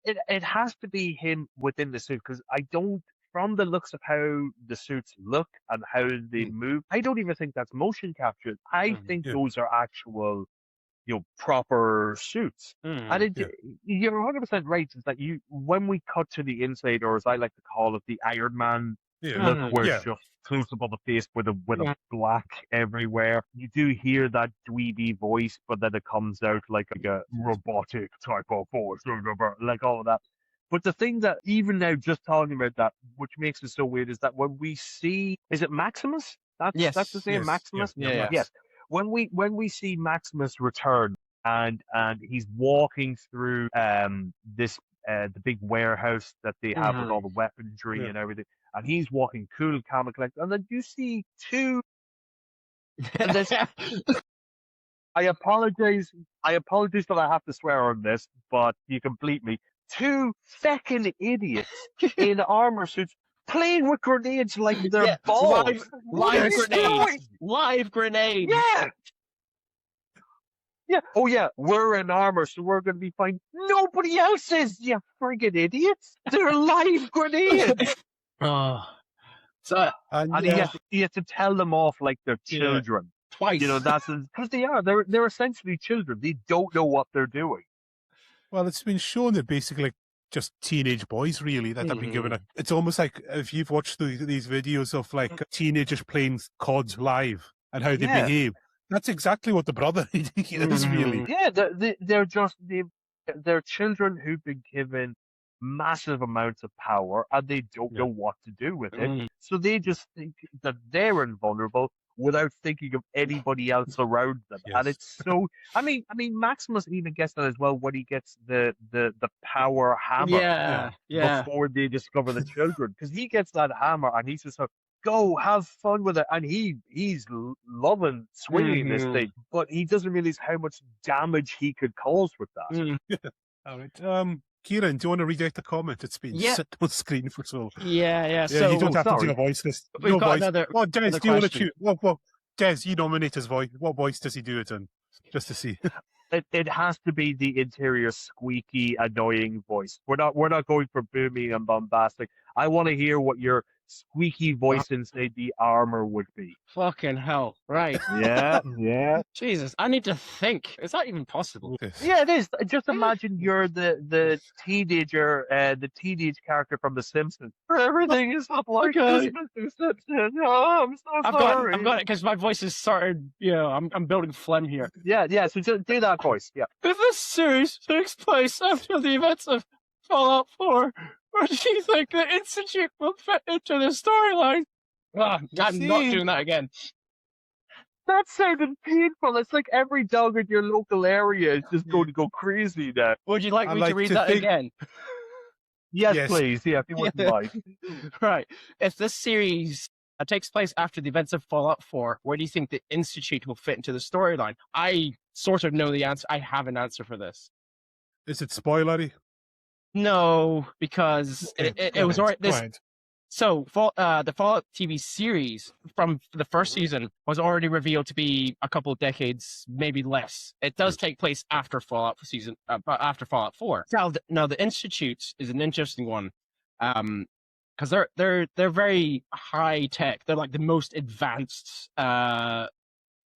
It has to be him within the suit because I don't, from the looks of how the suits look and how they move, I don't even think that's motion captured. I think those are actual, proper suits. And you're 100% right. Is that when we cut to the inside, or as I like to call it, the Iron Man look, where it's just close up on the face with a black everywhere. You do hear that dweeby voice, but then it comes out like a robotic type of voice, like all of that. But the thing that, even now, just talking about that, which makes it so weird, is that when we see, is it Maximus? That's the name, Maximus. Yes. When we see Maximus return and he's walking through this the big warehouse that they have with all the weaponry and everything, and he's walking cool, calm, and collected, and then you see two. And this, I apologize that I have to swear on this, but you can bleep me. Two feckin' idiots in armor suits playing with grenades like they're balls. Live grenades. Live grenades. Yeah. Yeah. Oh, yeah. We're in armor, so we're going to be fine. Nobody else is, you friggin' idiots. They're live grenades. So, and he has to tell them off like they're children. Twice. That's because they are. They're essentially children. They don't know what they're doing. Well, it's been shown that basically just teenage boys, really, that have been given it. It's almost like if you've watched these videos of like teenagers playing COD live and how they behave. That's exactly what the brother is, really. Yeah, they're children who've been given massive amounts of power and they don't know what to do with it. So they just think that they're invulnerable without thinking of anybody else around them. And it's so, I mean, Maximus even gets that as well when he gets the power hammer before they discover the children. Because he gets that hammer and he's just like, go have fun with it, and he's loving swinging this thing, but he doesn't realize how much damage he could cause with that. All right, Kieran, do you want to read out the comment? It's been sitting on screen for so long. Yeah. So you don't have to do a voice. We've got voice. Another, Des, another do you want to question. choose? Well, Des, you nominate his voice. What voice does he do it in? Just to see. It has to be the interior squeaky, annoying voice. We're not going for booming and bombastic. I want to hear what your squeaky voice inside the armor would be. Fucking hell. Right. Yeah. Jesus, I need to think. Is that even possible? Yeah, it is. Just imagine you're the teenager, the teenage character from The Simpsons. Everything is up like this, Mr. Simpson. Oh, I'm so sorry. I've got it because my voice is started. I'm building phlegm here. Yeah. So just do that voice. Yeah. If this series takes place after the events of Fallout 4, where do you think the Institute will fit into the storyline? I'm not doing that again. That sounded painful. It's like every dog in your local area is just going to go crazy now. Would you like me to read that again? Yes, please. Yeah, if you wouldn't mind. Right. If this series takes place after the events of Fallout 4, where do you think the Institute will fit into the storyline? I sort of know the answer. I have an answer for this. Is it spoilery? No, because it was already this. So, the Fallout TV series from the first season was already revealed to be a couple of decades, maybe less. It does take place after Fallout after Fallout 4. Now, the Institute is an interesting one, because they're very high tech. They're like the most advanced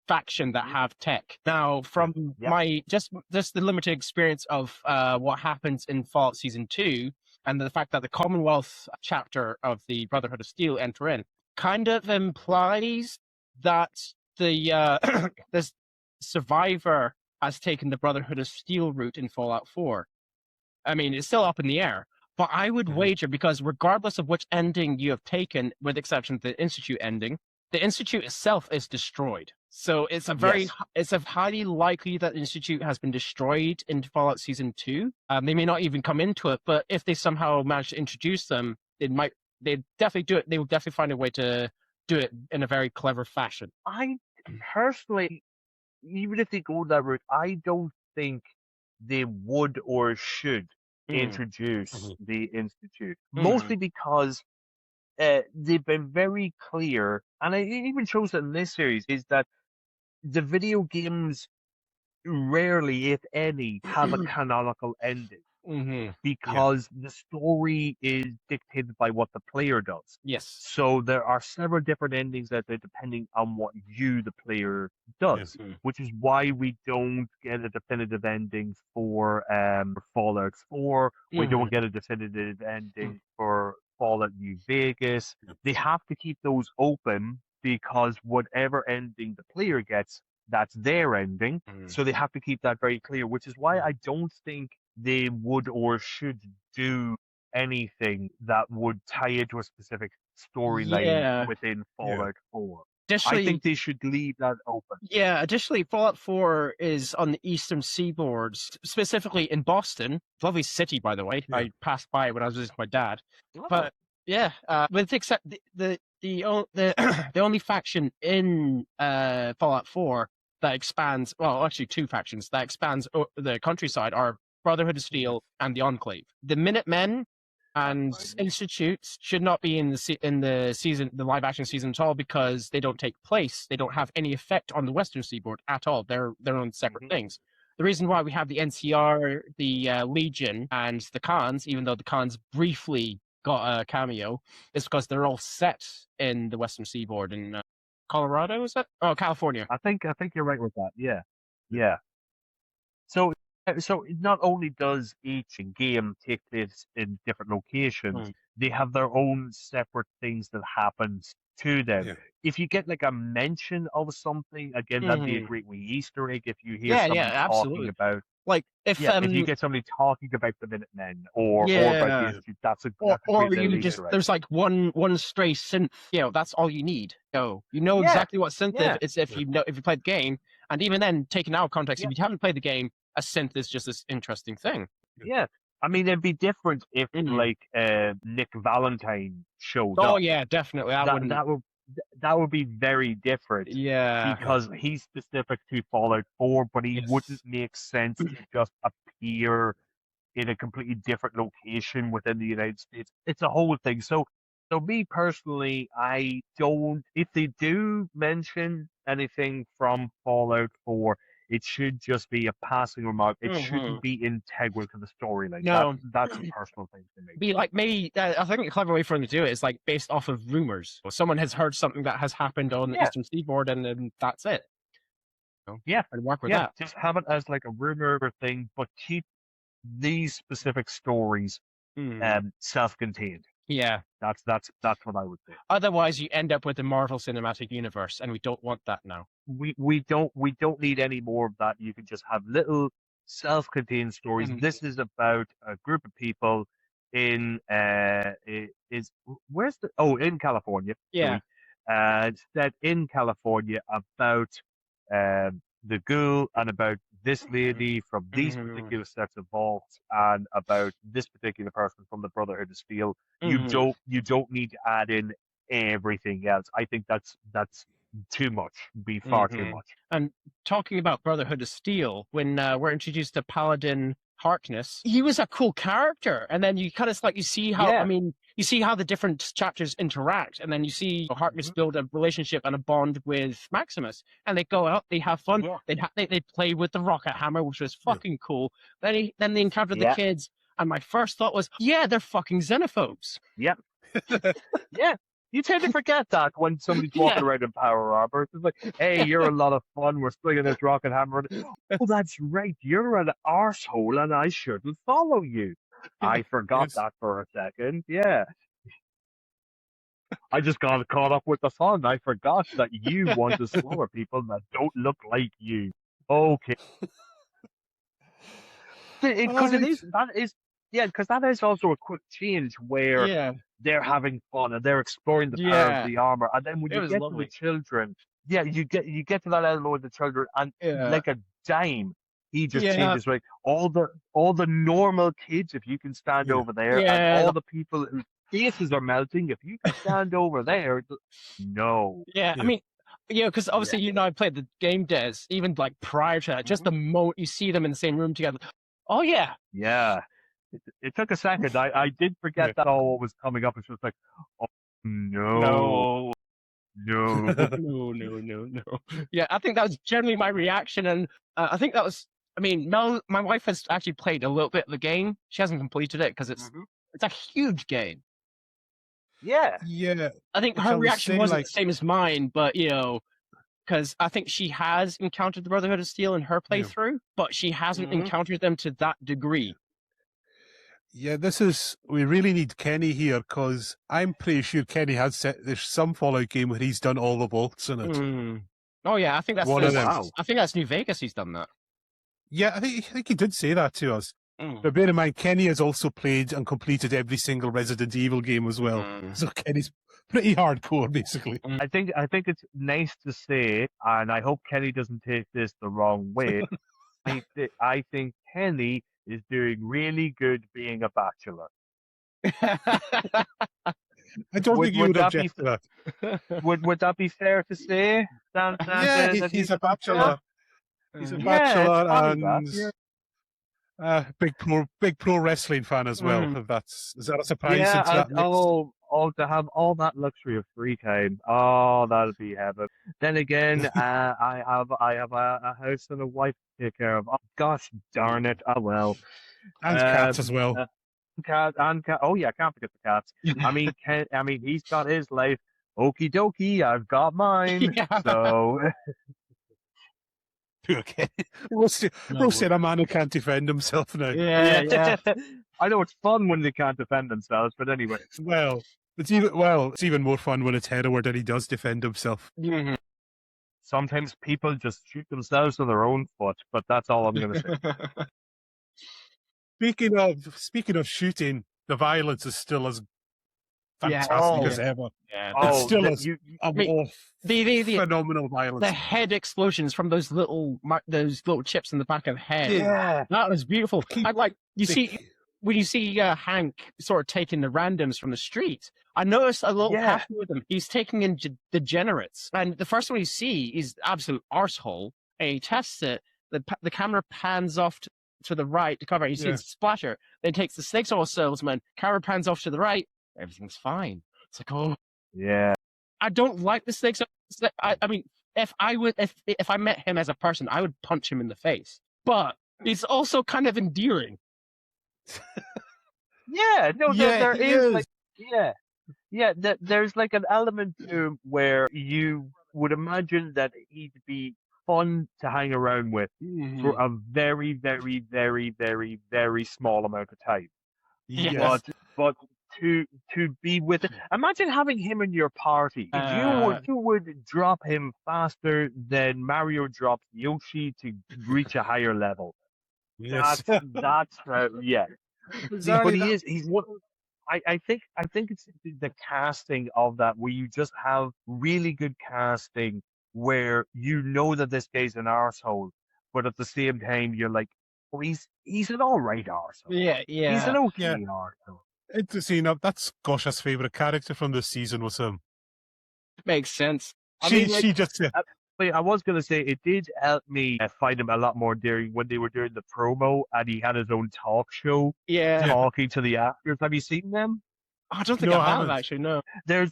faction that have tech. Now, from my just the limited experience of what happens in Fallout Season 2, and the fact that the Commonwealth chapter of the Brotherhood of Steel enter in, kind of implies that the this survivor has taken the Brotherhood of Steel route in Fallout 4. I mean, it's still up in the air, but I would wager, because regardless of which ending you have taken, with the exception of the Institute ending, the Institute itself is destroyed. So it's it's highly likely that the Institute has been destroyed in Fallout Season 2. They may not even come into it, but if they somehow manage to introduce them, they'd definitely do it. They will definitely find a way to do it in a very clever fashion. I personally, even if they go that route, I don't think they would or should introduce the Institute. Mostly because they've been very clear, and it even shows that in this series, is that the video games rarely, if any, have a canonical ending Mm-hmm. because the story is dictated by what the player does. Yes. So there are several different endings out there depending on what you, the player, does, which is why we don't get a definitive ending for Fallout 4. We don't get a definitive ending for Fallout New Vegas. They have to keep those open because whatever ending the player gets, that's their ending. So they have to keep that very clear, which is why I don't think they would or should do anything that would tie into a specific storyline within Fallout 4. I think they should leave that open. Yeah, additionally, Fallout 4 is on the eastern seaboard, specifically in Boston. Lovely city, by the way. Yeah. I passed by when I was visiting my dad. But yeah, with except the only faction in Fallout 4 that expands, well, actually two factions that expands the countryside are Brotherhood of Steel and the Enclave. The Minutemen and Institutes should not be in the live action season at all because they don't take place. They don't have any effect on the Western Seaboard at all. They're their own separate things. The reason why we have the NCR, the Legion, and the Khans, even though the Khans briefly got a cameo, is because they're all set in the Western Seaboard in Colorado. Is that? Oh, California. I think you're right with that. Yeah. So not only does each game take place in different locations, they have their own separate things that happens to them. Yeah. If you get like a mention of something, again, that'd be a great wee Easter egg. If you hear somebody absolutely. talking about, like if you get somebody talking about the Minutemen or about the Institute, that's a great you just Easter egg. there's like one stray synth. That's all you need. You know exactly what synth is if you played the game, and even then, taken out of context, if you haven't played the game, a synth is just this interesting thing. Yeah. I mean, it'd be different if like Nick Valentine showed up. Oh yeah, definitely. That would be very different. Yeah. Because he's specific to Fallout 4, but he wouldn't make sense to just appear in a completely different location within the United States. It's a whole thing. So me personally, I don't. If they do mention anything from Fallout 4, it should just be a passing remark. It shouldn't be integral to the storyline. No. That's a personal thing to me. Be like maybe I think a clever way for them to do it is like based off of rumors. Someone has heard something that has happened on the Eastern Seaboard, and then that's it. And work with that. Just have it as like a rumor thing, but keep these specific stories self-contained. Yeah, that's what I would say. Otherwise, you end up with the Marvel Cinematic Universe, and we don't want that now. We don't need any more of that. You can just have little self-contained stories. This is about a group of people in in California. Yeah. Set in California about the ghoul and about this lady from these particular sets of vaults and about this particular person from the Brotherhood of Steel. You don't need to add in everything else. I think that's too much. Be far too much. And talking about Brotherhood of Steel, when we're introduced to Paladin Harkness, he was a cool character, and then you kind of you see how you see how the different chapters interact, and then you see Harkness build a relationship and a bond with Maximus, and they go out, they have fun, they play with the rocket hammer, which was fucking cool. Then they encounter the kids, and my first thought was, they're fucking xenophobes. Yep. You tend to forget that when somebody's walking around in power armor. It's like, hey, you're a lot of fun. We're swinging this rocket hammer. Oh, that's right. You're an arsehole and I shouldn't follow you. I forgot that for a second. Yeah. I just got caught up with the fun. I forgot that you want to slaughter people that don't look like you. Okay. Because that is also a quick change where they're having fun and they're exploring the power of the armor, and then when you get to the children, you get to that element with the children, and like a dime, he just changes. Right, all the normal kids, if you can stand over there, and all the people whose faces are melting, if you can stand over there, no. I mean. Because obviously, I played the game, Des, even like prior to that, just the moment you see them in the same room together. Oh, yeah. Yeah. It took a second. I did forget that all what was coming up. It's just like, oh No. No. No. Yeah, I think that was generally my reaction, and I think that was. I mean, Mel, my wife has actually played a little bit of the game. She hasn't completed it because it's a huge game. Yeah. Yeah. I think Which her I was reaction saying, wasn't like, the same as mine, but because I think she has encountered the Brotherhood of Steel in her Yeah. playthrough, but she hasn't encountered them to that degree. yeah, we really need Kenny here because I'm pretty sure Kenny there's some Fallout game where he's done all the vaults in it. Oh yeah, I think that's One of them. I think that's New Vegas. He's done that. Yeah, I think he did say that to us. Mm. But bear in mind, Kenny has also played and completed every single Resident Evil game as well. So Kenny's pretty hardcore, basically. I think it's nice to say, and I hope Kenny doesn't take this the wrong way. I think Kenny is doing really good being a bachelor. I don't think you would object to that. Would that be fair to say? Yeah, he's a bachelor. He's a bachelor and big pro wrestling fan as well. Is that a surprise? Yeah, that to have all that luxury of free time. Oh, that'll be heaven. Then again, I have a house and a wife to take care of. Oh, gosh darn it! Oh well. And cats as well. Cat. Oh yeah, can't forget the cats. I mean, he's got his life. Okie dokie, I've got mine. Yeah. So. Okay. Roasting a man who can't defend himself now. Yeah. I know it's fun when they can't defend themselves, but anyway. Well, it's even more fun when it's Hereward and he does defend himself. Sometimes people just shoot themselves in their own foot, but that's all I'm going to say. Speaking of shooting, the violence is still as fantastic as ever. Yeah. It's still phenomenal violence. The head explosions from those little chips in the back of the head. Yeah, that was beautiful. When you see Hank sort of taking the randoms from the street, I noticed a little pattern with him. He's taking in degenerates, and the first one you see is absolute arsehole, and he tests it. The camera pans off to the right to cover it. You see it splatter. Then takes the snakes oil salesman. Camera pans off to the right. Everything's fine. It's like, oh yeah. I don't like the snakes. I mean, if I met him as a person, I would punch him in the face. But it's also kind of endearing. Yeah, no, there is like, there's like an element to him where you would imagine that he'd be fun to hang around with for a very, very, very, very, very small amount of time. Yes. But to be with it, imagine having him in your party. You would drop him faster than Mario drops Yoshi to reach a higher level. Yes. That's yeah. But he's one. I think it's the casting of that where you just have really good casting where you know that this guy's an arsehole, but at the same time you're like, oh, he's an alright arsehole. Yeah. He's an okay arsehole. Interesting. That's Gosha's favourite character from this season was him. Makes sense. She just I was going to say, it did help me find him a lot more endearing when they were doing the promo and he had his own talk show talking to the actors. Have you seen them? I don't think I have, actually, no. They're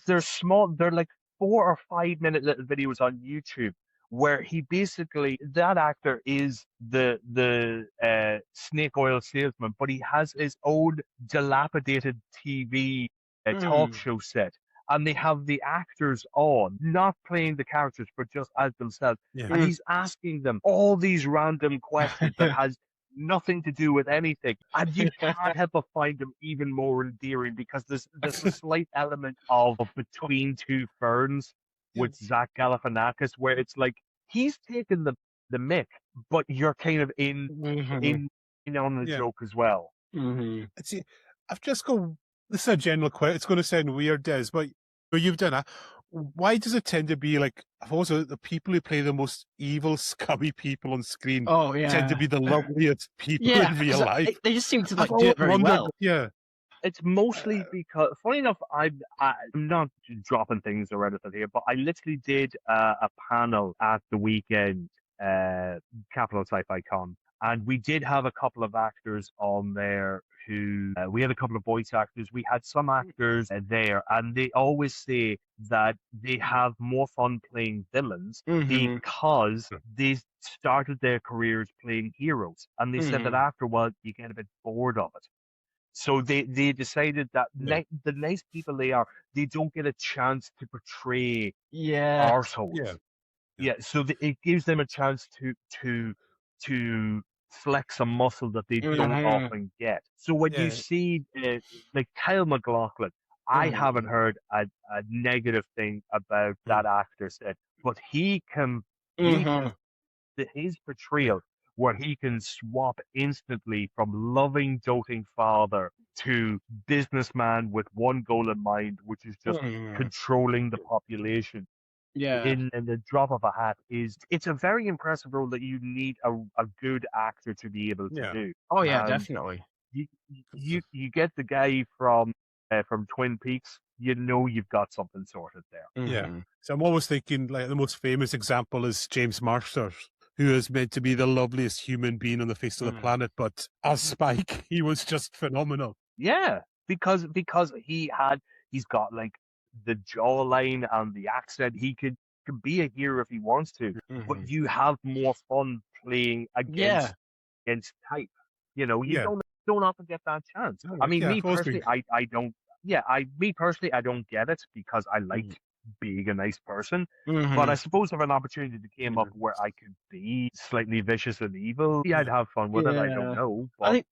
like 4 or 5 minute little videos on YouTube where he basically, that actor is the snake oil salesman, but he has his own dilapidated TV talk show set. And they have the actors on, not playing the characters, but just as themselves. Yeah. And he's asking them all these random questions that has nothing to do with anything. And you can't help but find them even more endearing because there's a slight element of Between Two Ferns with Zach Galifianakis, where it's like he's taking the mick, but you're kind of in on the joke as well. See, I've just got. This is a general question. It's going to sound weird, Des, but you've done it. Why does it tend to be like, also the people who play the most evil, scummy people on screen tend to be the loveliest people in real life? They just seem to do it very well. Yeah. It's mostly because, funny enough, I'm not dropping things or anything here, but I literally did a panel at the weekend, Capital Sci-Fi Con. And we did have a couple of actors on there we had a couple of voice actors. We had some actors there, and they always say that they have more fun playing villains because they started their careers playing heroes, and they said that after a while you get a bit bored of it. So they decided that the nice people they are, they don't get a chance to portray arseholes. So it gives them a chance to flex a muscle that they don't often get. So when you see like Kyle MacLachlan, I haven't heard a negative thing about that actor said, but he can his portrayal where he can swap instantly from loving, doting father to businessman with one goal in mind, which is just controlling the population. In the drop of a hat it's a very impressive role that you need a good actor to be able to do. Oh yeah, definitely. You get the guy from Twin Peaks, you've got something sorted there. Yeah. So I'm always thinking like the most famous example is James Marsters, who is meant to be the loveliest human being on the face of the planet, but as Spike, he was just phenomenal. Yeah, because he's got like the jawline and the accent. He could be a hero if he wants to, but you have more fun playing against type. You don't often get that chance. I mean, me personally, I don't. Yeah, me personally, I don't get it because I like being a nice person. But I suppose if an opportunity came up where I could be slightly vicious and evil, I'd have fun with it. I don't know, but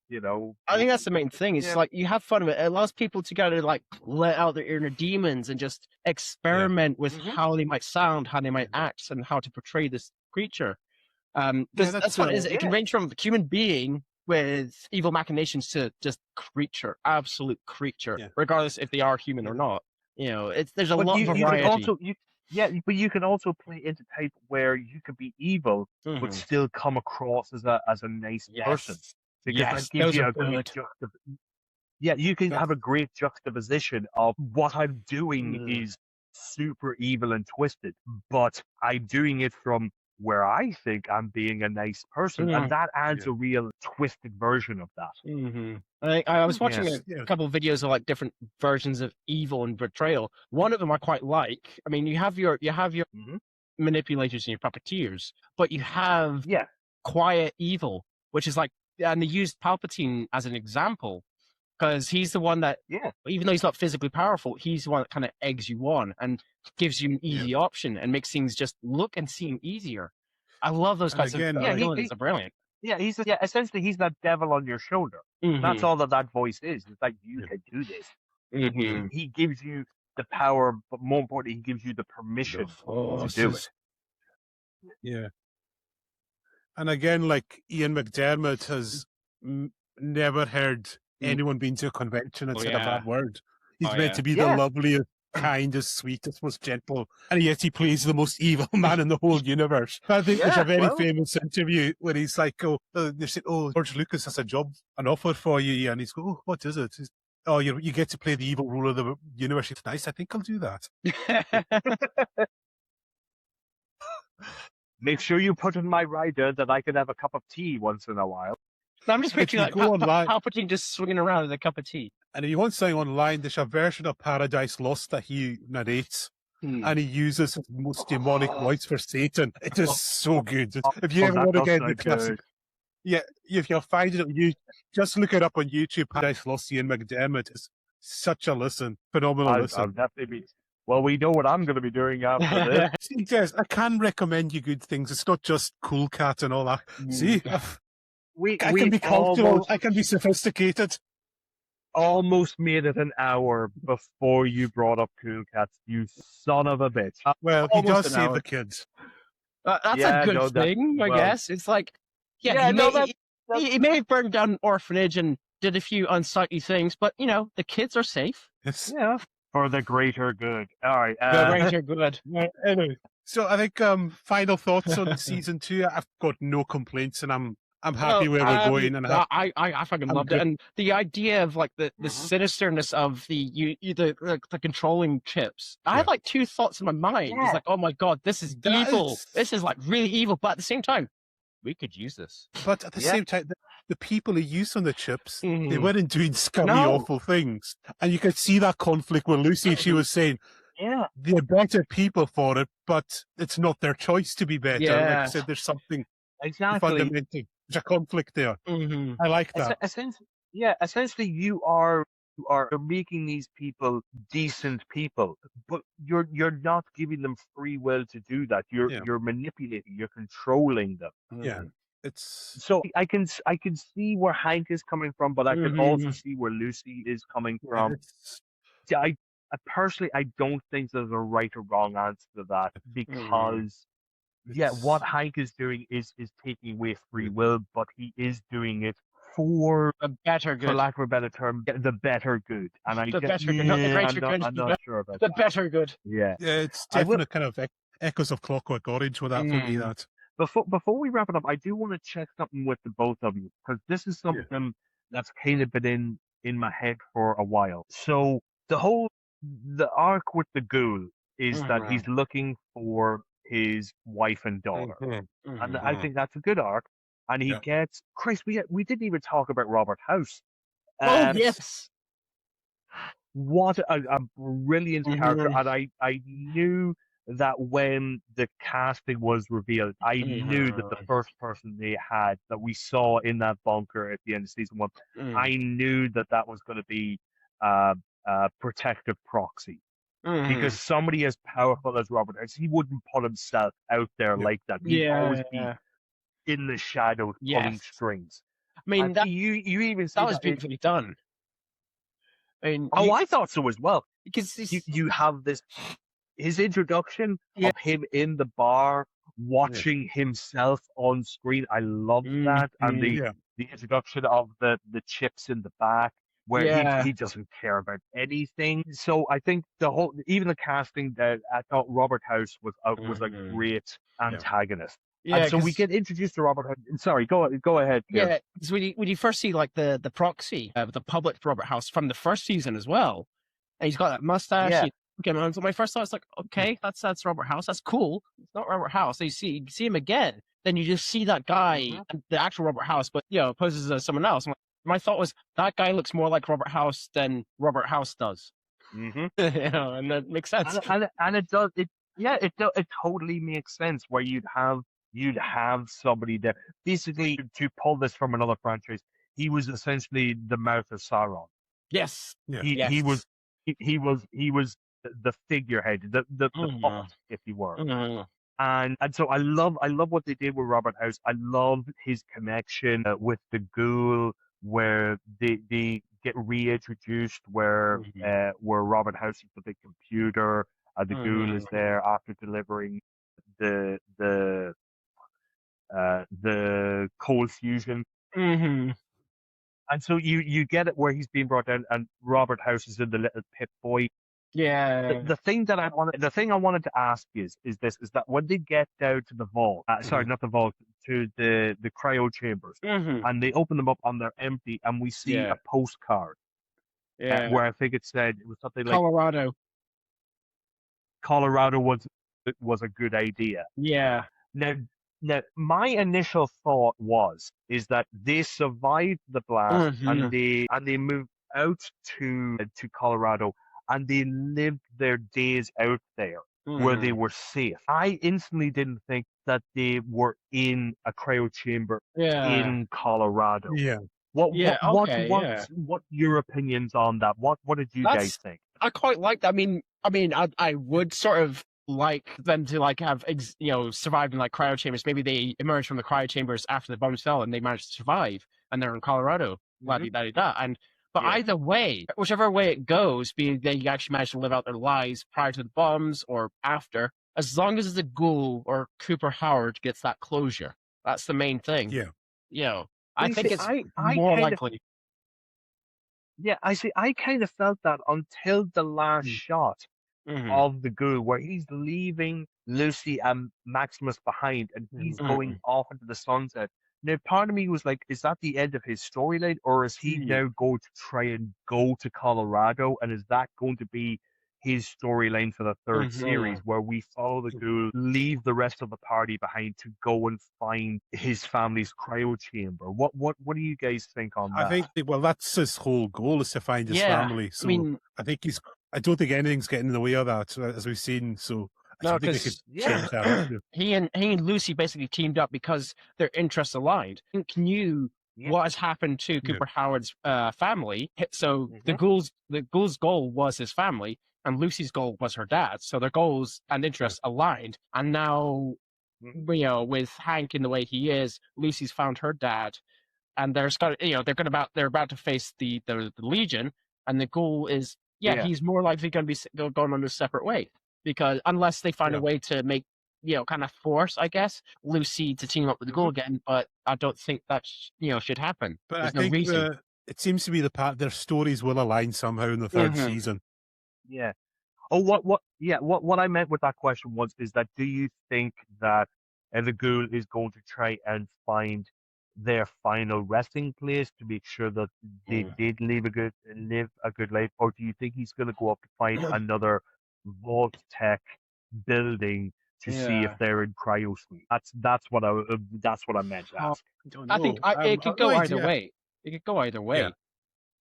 I think that's the main thing. It's like you have fun with it. It allows people to kind of like let out their inner demons and just experiment with how they might sound, how they might act, and how to portray this creature. That's what it is. It can range from human being with evil machinations to just creature, absolute creature, regardless if they are human or not. There's a lot of variety. But you can also play into type where you could be evil but still come across as a nice person. Because that gives you a great you can have a great juxtaposition of what I'm doing is super evil and twisted, but I'm doing it from where I think I'm being a nice person, and that adds a real twisted version of that. I was watching a couple of videos of like different versions of evil and betrayal. One of them I quite like. I mean, you have your manipulators and your puppeteers, but you have quiet evil, which is like, and they used Palpatine as an example because he's the one that, even though he's not physically powerful, he's the one that kind of eggs you on and gives you an easy option and makes things just look and seem easier. I love those kinds of villains. They're brilliant. Yeah, essentially he's that devil on your shoulder. That's all that voice is. It's like, you can do this. He gives you the power, but more importantly, he gives you the permission to do it. Yeah. And again, like Ian McDermott has never heard anyone been to a convention and said a bad word. He's meant to be the loveliest, kindest, sweetest, most gentle, and yet he plays the most evil man in the whole universe. I think there's a very famous interview where he's like, they said, George Lucas has an offer for you, and he's go, what is it? You get to play the evil ruler of the universe. It's nice. I think I'll do that. Make sure you put in my rider that I can have a cup of tea once in a while. I'm just picturing like Palpatine just swinging around with a cup of tea. And if you want something online, there's a version of Paradise Lost that he narrates, and he uses his most demonic voice for Satan. It is so good. If you ever want to get the classic, if you'll find it, just look it up on YouTube. Paradise Lost, Ian McDermott is such a listen, phenomenal listen. I'll definitely be. Well, we know what I'm going to be doing after this. See, Jess, I can recommend you good things. It's not just Cool Cat and all that. See. I can be cultural. I can be sophisticated. Almost made it an hour before you brought up Cool Cats, you son of a bitch. Well, he does save the kids. That's a good thing, I guess. It's like, he may have burned down an orphanage and did a few unsightly things, but, the kids are safe. Yes. Yeah. For the greater good. All right. The greater good. Anyway, so I think final thoughts on season 2. I've got no complaints, and I'm happy where we're going. And I fucking loved it. And the idea of like the sinisterness of the controlling chips. I had like two thoughts in my mind. It's like, oh my god, this is evil. This is like really evil, but at the same time, we could use this. But at the Yeah. same time, the people he used on the chips, they Mhm. weren't doing scummy, No. awful things. And you could see that conflict with Lucy. She was saying, Yeah. they're better people for it, but it's not their choice to be better. Like I Yeah. said, there's something Exactly. fundamental. There's a conflict there. Mhm. I like that. Essentially, you're making these people decent people, but you're not giving them free will to do that. You're manipulating, you're controlling them. Yeah. Mhm. It's So I can see where Hank is coming from, but I can also see where Lucy is coming from. Yeah, I personally I don't think there's a right or wrong answer to that because what Hank is doing is taking away free will, but he is doing it for A better good. lack of a better term, the better good. And The better good, not the greater good. I'm not sure about The that. better good. Yeah. it's I will- definite kind of echoes of Clockwork Orange with that for me. That Before we wrap it up, I do want to check something with the both of you because this is something that's kind of been in my head for a while. So the arc with the ghoul is that he's looking for his wife and daughter, and I think that's a good arc. And he gets Christ. We didn't even talk about Robert House. Oh yes. What a brilliant character, and I knew that when the casting was revealed, I knew that the first person they had that we saw in that bunker at the end of season 1, I knew that was going to be protective proxy. Because somebody as powerful as Robert House, he wouldn't put himself out there like that. He'd always be in the shadows pulling strings. I mean, And that you even see that was beautifully done. I mean, I thought so as well. because You have his introduction of him in the bar watching himself on screen. I love that, and the introduction of the chips in the back where he doesn't care about anything. So I think even the casting that I thought Robert House was a great antagonist. And so we get introduced to Robert House. Sorry, go ahead. Pierre. Yeah, because when you first see like the proxy, the public Robert House from the first season as well, and he's got that mustache. Yeah. So my first thought was like, okay, that's Robert House. That's cool. It's not Robert House. So you see him again, then you just see that guy, the actual Robert House, but poses as someone else. My thought was that guy looks more like Robert House than Robert House does. Mm-hmm. And that makes sense. And it does. It totally makes sense where you'd have somebody there. Basically, to pull this from another franchise, he was essentially the mouth of Sauron. Yes. He was the figurehead, the puppet, if you were. And so I love what they did with Robert House. I love his connection with the ghoul, where they get reintroduced, where Robert House is the big computer, the ghoul is there after delivering the cold fusion. And so you get it where he's being brought down, and Robert House is in the little pit boy. Yeah. The thing I wanted to ask is that when they get down to the vault, sorry, not the vault, to the cryo chambers, and they open them up and they're empty, and we see a postcard, where I think it said it was something like Colorado was a good idea. Yeah. Now, my initial thought is that they survived the blast and they moved out to Colorado, and they lived their days out there where they were safe. I instantly didn't think that they were in a cryo chamber in Colorado. Yeah. What your opinions on that? What did you guys think? I quite like that. I mean, I would sort of like them to like have survived in like cryo chambers. Maybe they emerged from the cryo chambers after the bombs fell and they managed to survive, and they're in Colorado. But either way, whichever way it goes, being they actually managed to live out their lives prior to the bombs or after, as long as the ghoul or Cooper Howard gets that closure, that's the main thing. I think it's more likely. I kind of felt that until the last shot of the ghoul, where he's leaving Lucy and Maximus behind, and he's going off into the sunset. Now, part of me was like, is that the end of his storyline, or is he now going to try and go to Colorado, and is that going to be his storyline for the third series, where we follow the ghoul leave the rest of the party behind to go and find his family's cryo chamber. What do you guys think on I that? think, well, that's his whole goal, is to find his Yeah, family. I So mean, I think I don't think anything's getting in the way of that, as we've seen. So I no, don't think they could because change that. he and Lucy basically teamed up because their interests aligned. Hank knew what has happened to Cooper Howard's family, so the ghoul's goal was his family, and Lucy's goal was her dad. So their goals and interests aligned. And now, you know, with Hank in the way he is, Lucy's found her dad, and they're about to face the Legion, and the goal is he's more likely going to be going on a separate way, because unless they find a way to make, you know, kind of force, I guess, Lucy to team up with the goal again, but I don't think that should happen. But There's I no think reason. it seems to be their stories will align somehow in the third season. Yeah. Oh, what I meant with that question is that, do you think that the ghoul is going to try and find their final resting place to make sure that they did live a good life, or do you think he's going to go up to find another vault tech building to see if they're in cryo sleep? That's what I meant to ask. I think it could go either way. It could go either way. Yeah.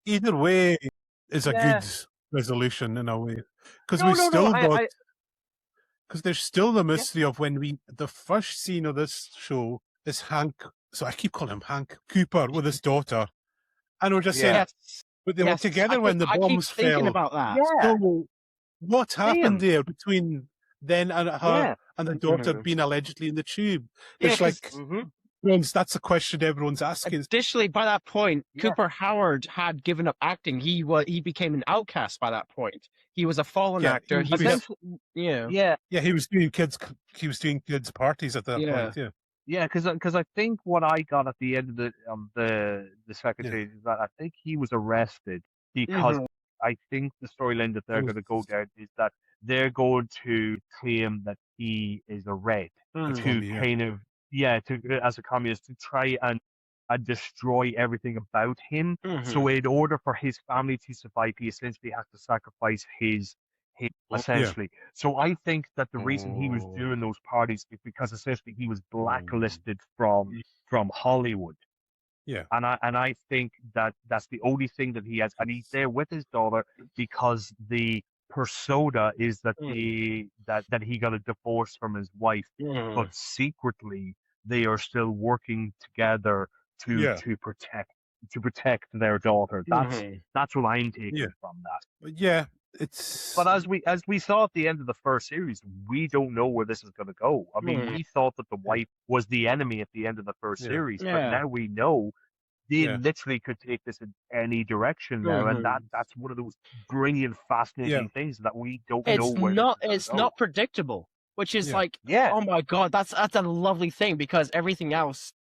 Either way is a good Yeah. resolution in a way, because No, because there's still the mystery of the first scene of this show is Hank. So I keep calling him Hank Cooper with his daughter, and we're just saying, Yes. but they were together when the I bombs keep thinking fell. about that. Yeah. So what happened there between then and her and the daughter being allegedly in the tube? Yeah, It's like, that's a question everyone's asking. Additionally, by that point, Cooper Howard had given up acting. He became an outcast by that point. He was a fallen actor. He was, he was doing kids parties at that point. Yeah. Yeah, because I think what I got at the end of the second series is that I think he was arrested because I think the storyline that they're going to go down is that they're going to claim that he is a red to kind of as a communist, to try and destroy everything about him. So in order for his family to survive, he essentially has to sacrifice his essentially. So I think that the reason he was doing those parties is because essentially he was blacklisted from Hollywood. Yeah. And I think that that's the only thing that he has, and he's there with his daughter because the persona is that that he got a divorce from his wife, but secretly they are still working together to protect their daughter. That's what I'm taking from that. Yeah, but as we saw at the end of the first series, we don't know where this is going to go. I mean, we thought that the wife was the enemy at the end of the first series, but now we know they literally could take this in any direction now, and that's one of those brilliant, fascinating things that we don't know where it's not predictable, which is like, oh my god, that's a lovely thing, because everything else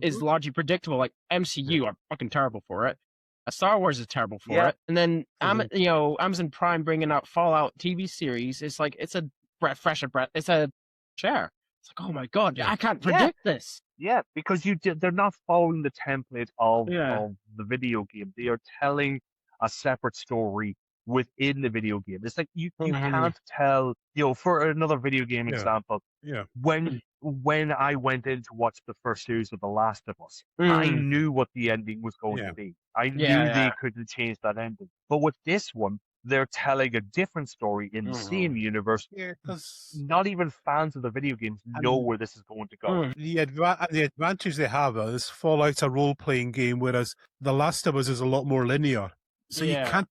is largely predictable. Like MCU are fucking terrible for it. Star Wars is terrible for it, and then Amazon Prime bringing out Fallout TV series is like, it's a fresh breath. It's a share. It's like, oh my god, I can't predict this. Yeah, because they're not following the template of the video game. They are telling a separate story within the video game. It's like you can't tell, for another video game example, when I went in to watch the first series of The Last of Us, I knew what the ending was going to be. I knew they couldn't change that ending. But with this one, they're telling a different story in the same universe. Yeah, not even fans of the video games know where this is going to go. The advantage they have is Fallout's a role-playing game, whereas The Last of Us is a lot more linear. So you can't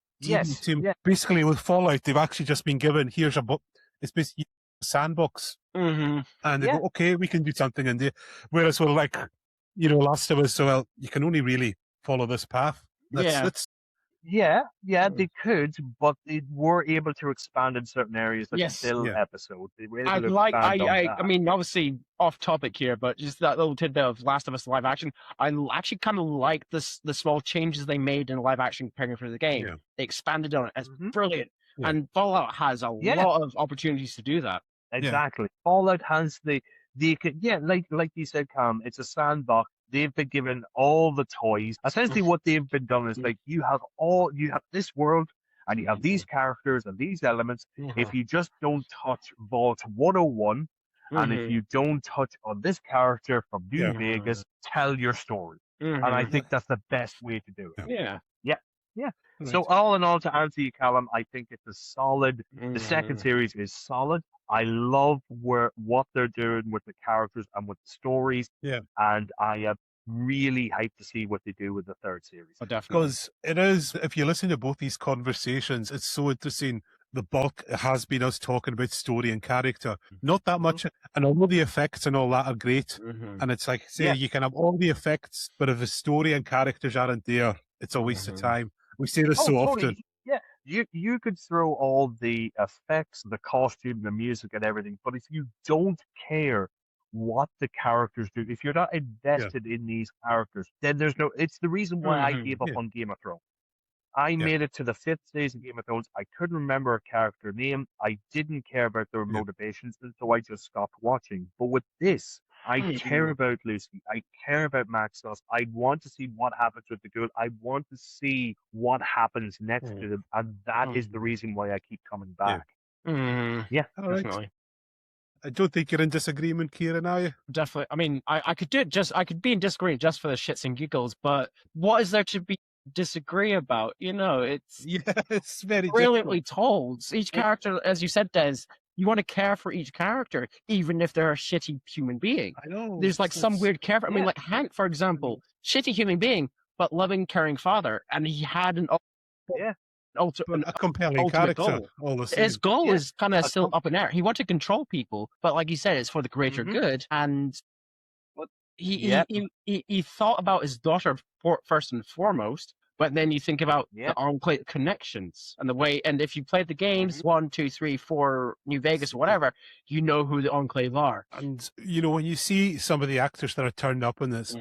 basically with Fallout, they've actually just been given, here's a book. It's basically a sandbox. And they go, okay, we can do something in there. Whereas with Last of Us, so you can only really follow this path. They could, but they were able to expand in certain areas, like the Bill episode. They were able to expand on that. I mean, obviously off topic here, but just that little tidbit of Last of Us live action, I actually kind of like the small changes they made in the live action preparing for the game. Yeah. They expanded on it. It's brilliant. Yeah. And Fallout has a lot of opportunities to do that. Exactly. Fallout has like you said, Cam, it's a sandbox. They've been given all the toys. Essentially, what they've been done is like you have this world, and you have these characters and these elements. Mm-hmm. If you just don't touch Vault 101, and if you don't touch on this character from New Vegas, tell your story. And I think that's the best way to do it. Yeah. Yeah. Right. So all in all, to answer you, Callum, I think it's a solid. The second series is solid. I love what they're doing with the characters and with the stories. Yeah. And I am really hyped to see what they do with the third series. Oh, definitely. Because it is, if you listen to both these conversations, it's so interesting. The bulk has been us talking about story and character, not that much. And all the effects and all that are great. And it's like, say, you can have all the effects, but if the story and characters aren't there, it's a waste of time. We say this so often. Yeah, you could throw all the effects, the costume, the music, and everything, but if you don't care what the characters do, if you're not invested in these characters, then there's no. It's the reason why I gave up on Game of Thrones. I made it to the 5th season of Game of Thrones. I couldn't remember a character name. I didn't care about their motivations, and so I just stopped watching. But with this, I care about Lucy. I care about Maxos. I want to see what happens with the girl. I want to see what happens next to them, and that is the reason why I keep coming back. Yeah, All right. Definitely. I don't think you're in disagreement, Kieran, are you? Definitely. I mean, I could do it I could be in disagreement just for the shits and giggles, but what is there to be disagree about? It's it's very brilliantly told. Each character, as you said, Des, you want to care for each character, even if they're a shitty human being. I know. There's like some weird character. I mean, like Hank, for example, shitty human being, but loving, caring father, and he had an a compelling character. Goal. All the same. His goal is kind of still up in air. He wanted to control people, but like you said, it's for the greater good. And he thought about his daughter first and foremost. But then you think about the Enclave connections and the way, and if you played the games 1, 2, 3, 4, New Vegas or whatever, you know who the Enclave are. And when you see some of the actors that are turned up in this,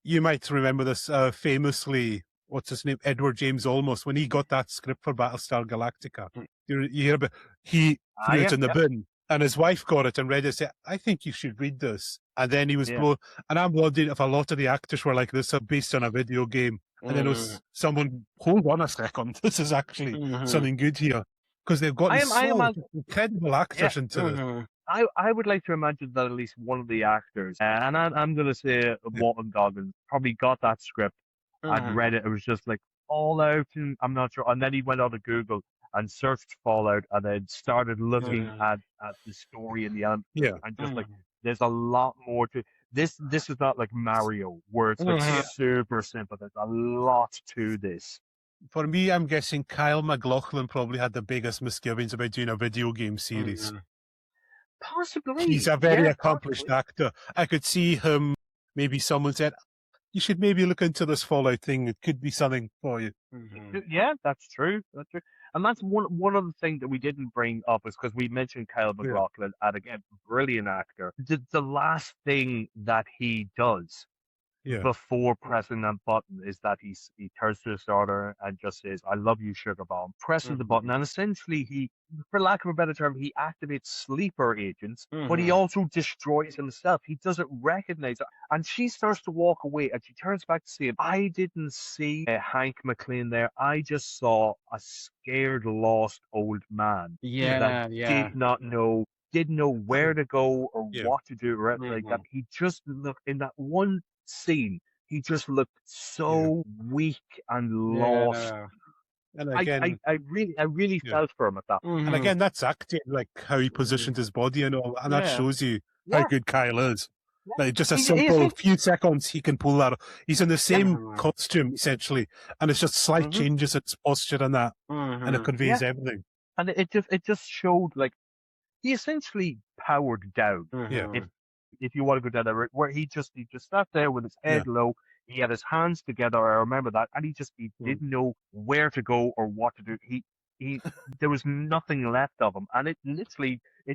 you might remember this famously. What's his name? Edward James Olmos, when he got that script for Battlestar Galactica. You hear about he threw it in the bin, and his wife got it and read it and said, I think you should read this. And then he was blown. And I'm wondering if a lot of the actors were like, this are based on a video game. And then it was someone, hold on a second, this is actually something good here. Because they've got incredible actors into it. I would like to imagine that at least one of the actors, and I'm going to say Walton Goggins, probably got that script and read it. It was just like Fallout, and I'm not sure. And then he went on to Google and searched Fallout, and then started looking at the story and the element, and just like there's a lot more to this. This is not like Mario, where it's like super simple. There's a lot to this. For me, I'm guessing Kyle MacLachlan probably had the biggest misgivings about doing a video game series. Possibly. He's a very accomplished actor. I could see him, maybe someone said, you should maybe look into this Fallout thing. It could be something for you. Yeah, that's true. That's true. And that's one of the things that we didn't bring up is because we mentioned Kyle MacLachlan, and again, brilliant actor. The last thing that he does before pressing that button is that he turns to his daughter and just says, I love you, sugar bomb. Presses the button, and essentially he, for lack of a better term, he activates sleeper agents, but he also destroys himself. He doesn't recognize it. And she starts to walk away, and she turns back to say, I didn't see Hank McLean there. I just saw a scared, lost old man that didn't know where to go or what to do or anything like that. He just looked in that one scene. He just looked so weak and lost. And again, I really felt for him at that. And again, that's acting, like how he positioned his body and all, and that shows you how good Kyle is. Like just a simple few seconds, he can pull that off. He's in the same costume essentially, and it's just slight changes in his posture and that, and it conveys everything. And it just showed like he essentially powered down. If you want to go down that route, where he just sat there with his head low, he had his hands together. I remember that, and he didn't know where to go or what to do. He there was nothing left of him, and it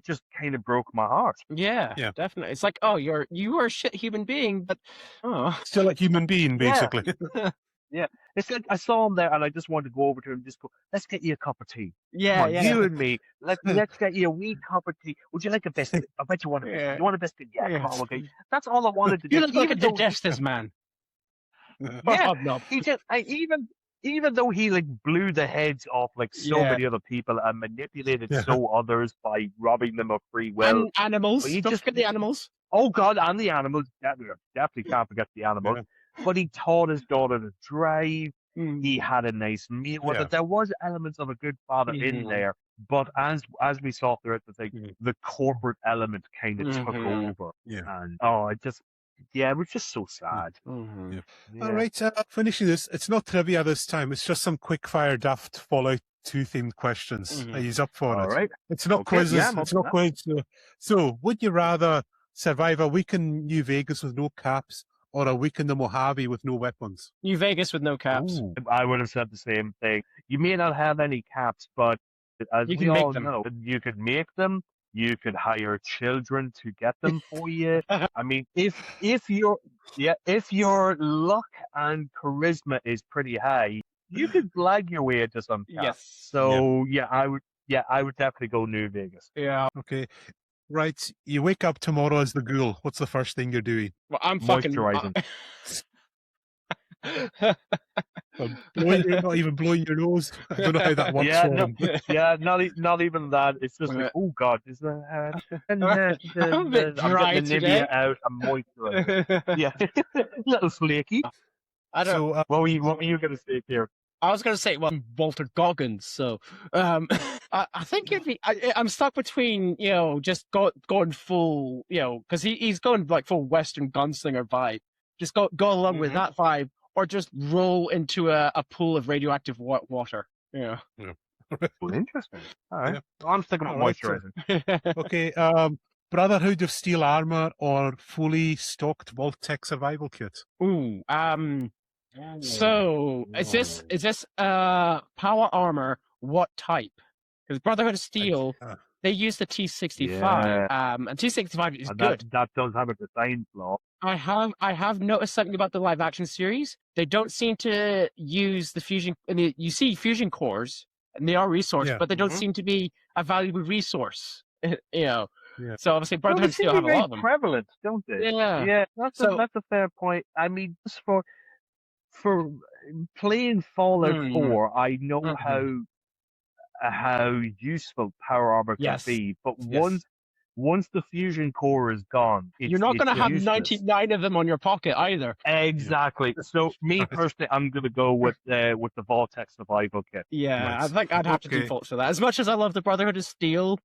just kind of broke my heart. Yeah, definitely. It's like, you are a shit human being, but still a human being, basically. Yeah, it's like I saw him there, and I just wanted to go over to him and just go, let's get you a cup of tea. Yeah, you and me. Let's get you a wee cup of tea. Would you like a biscuit? I bet you want a biscuit. You want a biscuit? Yeah, come on, okay. That's all I wanted to do. You look like a digestive man. Yeah, even though he like blew the heads off like so Yeah. many other people and manipulated Yeah. so others by robbing them of free will. And animals. But he Don't just- forget the animals. Oh God, and the animals. Definitely can't forget the animals. Yeah. But he taught his daughter to drive. Mm. He had a nice meal with Yeah. it. There was elements of a good father in Mhm. there, but as we saw throughout the thing, Mhm. the corporate element kind of took Mhm. over. Yeah. And it was just so sad. Mhm. Yeah. Yeah. All right, finishing this. It's not trivia this time. It's just some quick fire daft Fallout 2 themed questions. Mhm. Are you up for All it? right. It's not Okay, quizzes. yeah, I'm up It's for not that. quiz. So, would you rather survive a week in New Vegas with no caps or a week in the Mojave with no weapons? New Vegas with no caps. Ooh. I would have said the same thing. You may not have any caps, but as You we can make all them. know, you could make them. You could hire children to get them for you. I mean, if your luck and charisma is pretty high, you could blag your way into some caps. Yes. So I would definitely go New Vegas. Yeah. Okay. Right. You wake up tomorrow as the ghoul. What's the first thing you're doing? Well, I'm fucking. Moisturizing. Not even blowing your nose. I don't know how that works. Yeah, for no, him. yeah, not even that. It's just like, oh God, is that I'm a bit dry I'm getting the today. Nivea out. I'm moisturizing. Yeah, little flaky. I don't. So, What were you gonna say here? I was going to say, well, Walter Goggins. So, I think it'd be. I'm stuck between, just going full, because he's going like full Western gunslinger vibe. Just go along with that vibe, or just roll into a pool of radioactive water. Yeah. Well, interesting. All right. Yeah. Well, I'm sticking with All right, so- moisturizing. okay. Brotherhood of Steel Armor or fully stocked Vault-Tec survival kit? Ooh. So is this power armor? What type? Because Brotherhood of Steel, they use the T65. And T65 is And good. that does have a design flaw. I have noticed something about the live action series. They don't seem to use the fusion. You see fusion cores, and they are resource, Yeah. but they don't seem to be a valuable resource. Yeah. So obviously, Well, Brotherhood they of seem Steel to have be a very lot of them. prevalent, don't they? Yeah. Yeah, that's So- a fair point. I mean, just for playing Fallout Mhm. 4, I know Mhm. how useful power armor can Yes. be, but Yes. once the fusion core is gone, You're not going to it's have useless. 99 of them on your pocket either. Exactly. So me personally, I'm going to go with the Vault-Tec survival kit. Yeah, Right. I think I'd have to Okay. default to that. As much as I love the Brotherhood of Steel,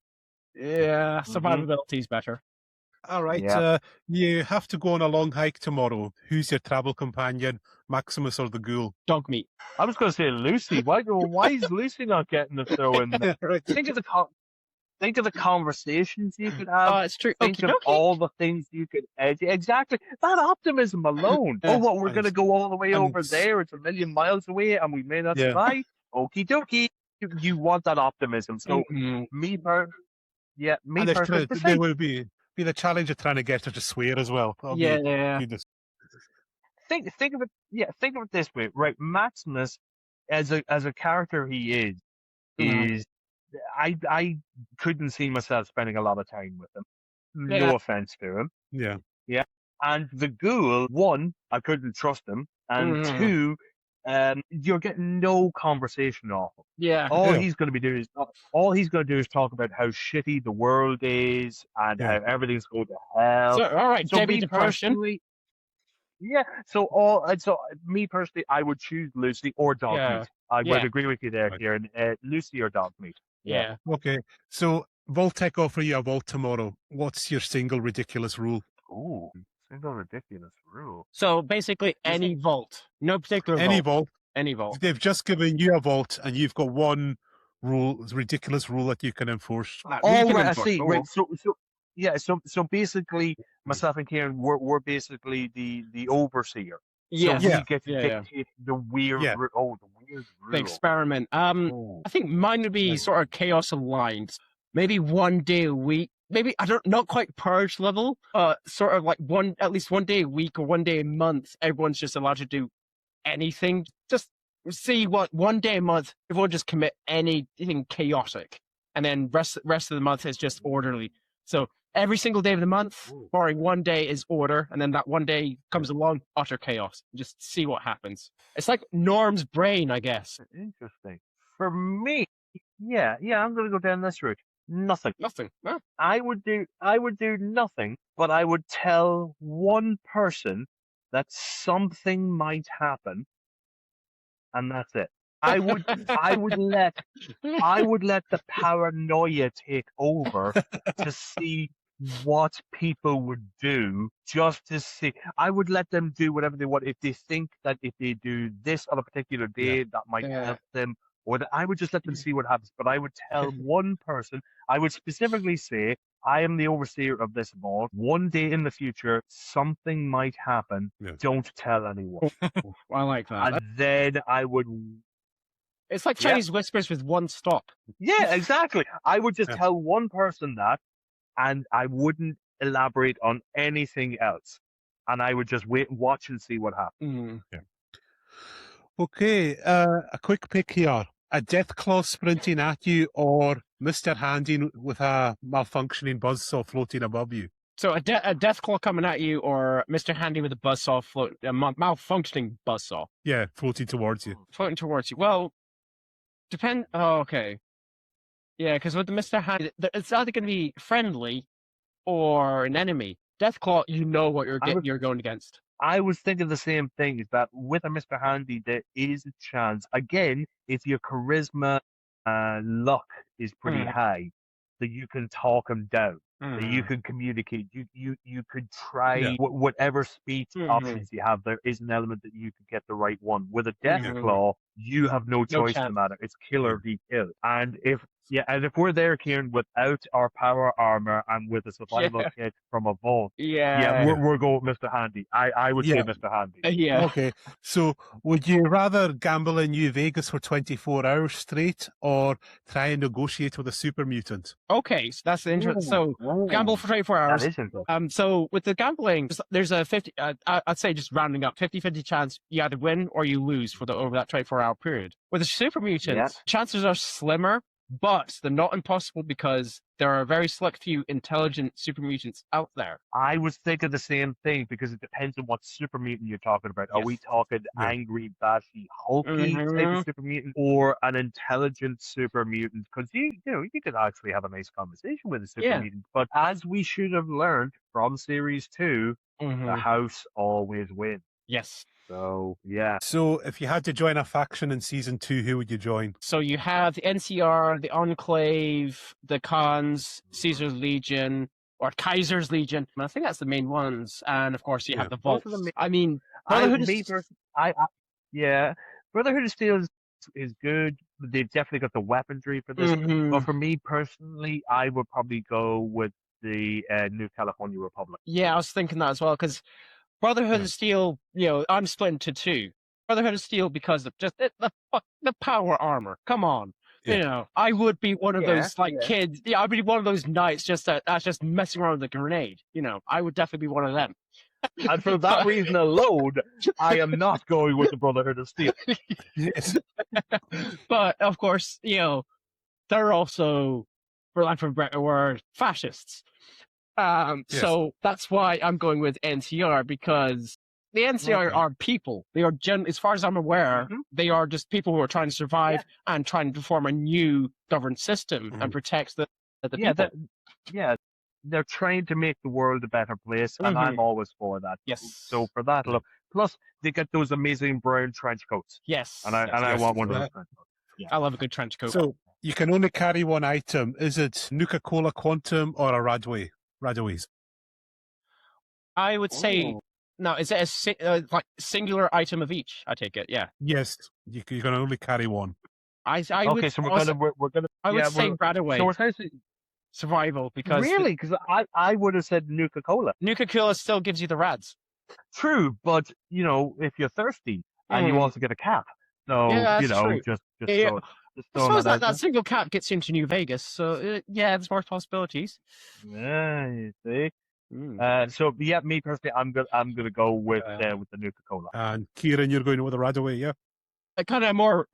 yeah, Mhm. survivability is better. All right. Yeah. You have to go on a long hike tomorrow. Who's your travel companion, Maximus or the ghoul? Dog meat. I was going to say Lucy. Why is Lucy not getting a throw in there? Right. Think of the conversations you could have. Oh, it's true. Think of all the things you could edge. Exactly. That optimism alone. Yeah. Oh, what, we're going to go all the way And over there. It's 1,000,000 miles away and we may not Yeah. survive. Okie dokie. You want that optimism. So Mhm. me personally, And personally, there will be the challenge of trying to get her to swear as well. That'll be Yeah. good. think of it. Yeah, think of it this way, right? Maximus, as a character, he is. Mhm. I couldn't see myself spending a lot of time with him. Yeah. No offense to him. Yeah. And the ghoul, one, I couldn't trust him, and Mhm. two, you're getting no conversation off him. Yeah. All Yeah. he's going to do is talk about how shitty the world is and Yeah. how everything's going to hell. So, all right, So Debbie me Depression. personally, me personally, I would choose Lucy or Dog Yeah. Meat. I Yeah. would agree with you there, Right. Kieran. Lucy or Dog Meat. Yeah. Okay. So Vault-Tec offer you a vault tomorrow. What's your single ridiculous rule? Ooh, single ridiculous rule. So basically, any vault, no particular Any vault, vault. any vault. They've just given you a vault, and you've got one rule, ridiculous rule that you can enforce. You Oh, can right, I enforce see. the Right. rule. So basically, myself and Kieran, we're basically the overseer. Yes. So Yeah. we get to Yeah. dictate the weird. Yeah. The weird The rule. experiment. Oh. I think mine would be Right. sort of chaos aligned. Maybe one day a week. Maybe not quite purge level. Sort of like at least one day a week or one day a month. Everyone's just allowed to do anything. Just see what one day a month. Everyone just commit anything chaotic, and then rest of the month is just orderly. So Every single day of the month, Ooh. barring one day, is order, and then that one day comes along, utter chaos. Just see what happens. It's like Norm's brain, I guess. Interesting. For me, yeah, I'm gonna go down this route. Nothing. Nothing. Huh? I would do nothing, but I would tell one person that something might happen, and that's it. I would let the paranoia take over to see what people would do, just to see. I would let them do whatever they want. If they think that if they do this on a particular day, that might help them, or I would just let them see what happens. But I would tell one person, I would specifically say, I am the overseer of this vault. One day in the future, something might happen. Yeah. Don't tell anyone. I like that. And then I would. It's like Chinese whispers with one stop. Yeah, exactly. I would just tell one person that, and I wouldn't elaborate on anything else. And I would just wait and watch and see what happens. Yeah. Okay, a quick pick here. A Deathclaw sprinting at you, or Mr. Handy with a malfunctioning buzzsaw floating above you. So a Deathclaw coming at you, or Mr. Handy with a buzzsaw malfunctioning buzzsaw. Yeah, floating towards you. Floating towards you. Well, okay. Yeah, because with the Mr. Handy, it's either going to be friendly or an enemy. Deathclaw, you know what you're going against. I was thinking the same thing, is that with a Mr. Handy, there is a chance. Again, if your charisma luck is pretty high, that you can talk him down, that you can communicate, you could try whatever speech options you have. There is an element that you could get the right one. With a Deathclaw, you have no choice in the matter. It's killer v kill. And if we're there, Kieran, without our power armor and with a survival kit from a vault, we're going with Mr. Handy. I would say Mr. Handy. Yeah. Okay, so would you rather gamble in New Vegas for 24 hours straight, or try and negotiate with a super mutant? Okay, so that's interesting. So gamble for 24 hours. That is interesting. So with the gambling, there's a 50. I'd say just rounding up 50-50 chance you either win or you lose over that 24-hour period. With a super mutant, chances are slimmer, but they're not impossible because there are a very select few intelligent super mutants out there. I was thinking the same thing, because it depends on what super mutant you're talking about. Are we talking angry, bashy, hulky type of super mutant, or an intelligent super mutant? Because you could actually have a nice conversation with a super mutant. But as we should have learned from series 2, the house always wins. Yes. So, So, if you had to join a faction in season 2, who would you join? So you have the NCR, the Enclave, the Khans, Caesar's Legion, or Kaiser's Legion. And I think that's the main ones. And of course, you have the Vaults. I mean, Brotherhood Brotherhood of Steel is good. They've definitely got the weaponry for this. But for me personally, I would probably go with the New California Republic. Yeah, I was thinking that as well, because Brotherhood of Steel, I'm split into two. Brotherhood of Steel because of just the power armor. Come on. I would be one of those kids. Yeah, I'd be one of those knights that's just messing around with a grenade. I would definitely be one of them. And for that reason alone, I am not going with the Brotherhood of Steel. Yes. But of course, they're also, for lack of a better word, fascists. So that's why I'm going with NCR, because the NCR are people. They are, as far as I'm aware, they are just people who are trying to survive and trying to form a new governed system and protect the people. They're trying to make the world a better place, and I'm always for that. Yes. So for that, look, plus they get those amazing brown trench coats. Yes. And I want one of those trench coats. Yeah. I love a good trench coat. So you can only carry one item. Is it Nuka-Cola Quantum or a Radaways? I would say, no, is it a singular item of each? I take it, yeah. Yes, you can only carry one. I would say Radaway. So we're going to survival, because really, because I would have said Nuka-Cola. Nuka-Cola still gives you the rads. True, but if you're thirsty and you also get a cap, so true. just I suppose that single cap gets you into New Vegas, so there's more possibilities. Yeah, you see. So me personally, I'm gonna go with the Nuka-Cola. And Kieran, you're going with the Radaway, yeah? A kind of more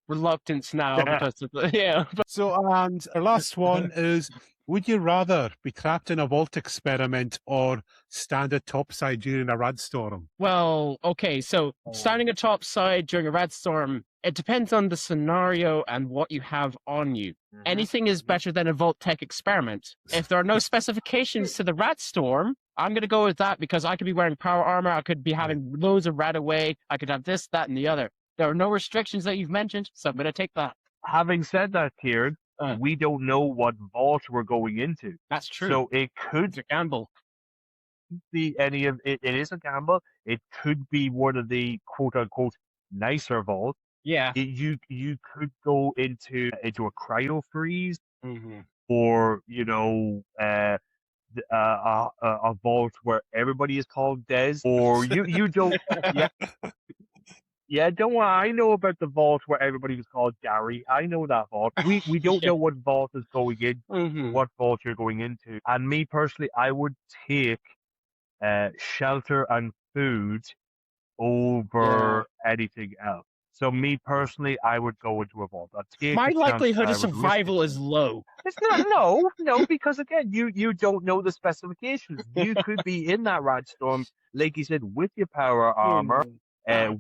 reluctance now because of the, So, and our last one is, would you rather be trapped in a vault experiment or stand at topside during a rad storm? Well, okay, so standing atop side during a red storm, it depends on the scenario and what you have on you. Anything is better than a Vault Tech experiment. If there are no specifications to the rat storm, I'm going to go with that because I could be wearing power armor, I could be having loads of rat away, I could have this, that, and the other. There are no restrictions that you've mentioned, so I'm going to take that. Having said that, Kieran, we don't know what vault we're going into. That's true. So it could It's a gamble. be any of it. It is a gamble. It could be one of the quote unquote nicer vaults. Yeah. You could go into a cryo freeze, Mm-hmm. or a vault where everybody is called Des, or you don't. Yeah, don't worry. I know about the vault where everybody was called Gary. I know that vault. We don't know what vault is going in, what vault you're going into. And me personally, I would take shelter and food over anything else. So me personally, I would go into a vault. My likelihood of survival is low. It's not no, because again, you don't know the specifications. You could be in that rad storm, like you said, with your power armor.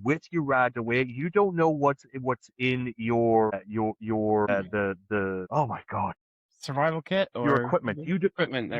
With your rad away, you don't know what's in your the oh my god, survival kit or your equipment. Equipment.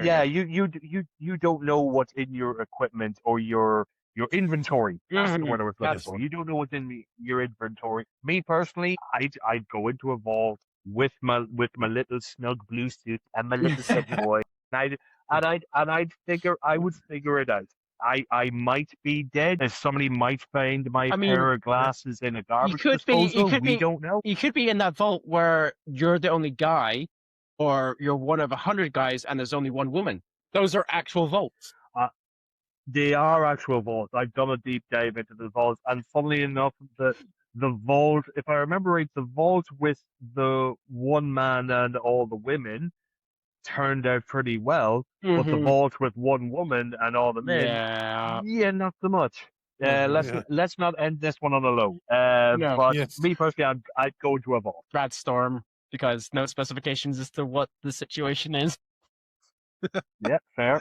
You don't know what's in your equipment or your inventory. That's the word I was looking for. You don't know what's in your inventory. Me personally, I'd go into a vault with my little snug blue suit and my little set boy, and I'd figure it out. I might be dead. If somebody might find my pair of glasses in a garbage disposal, we don't know. You could be in that vault where you're the only guy, or you're one of 100 guys and there's only one woman. Those are actual vaults. They are actual vaults. I've done a deep dive into the vaults, and funnily enough, the vault, if I remember right, the vault with the one man and all the women turned out pretty well, but the vault with one woman and all the men, not so much. Let's not end this one on a low. Me personally, I'd go to a vault. Rad storm, because no specifications as to what the situation is. Yeah, fair.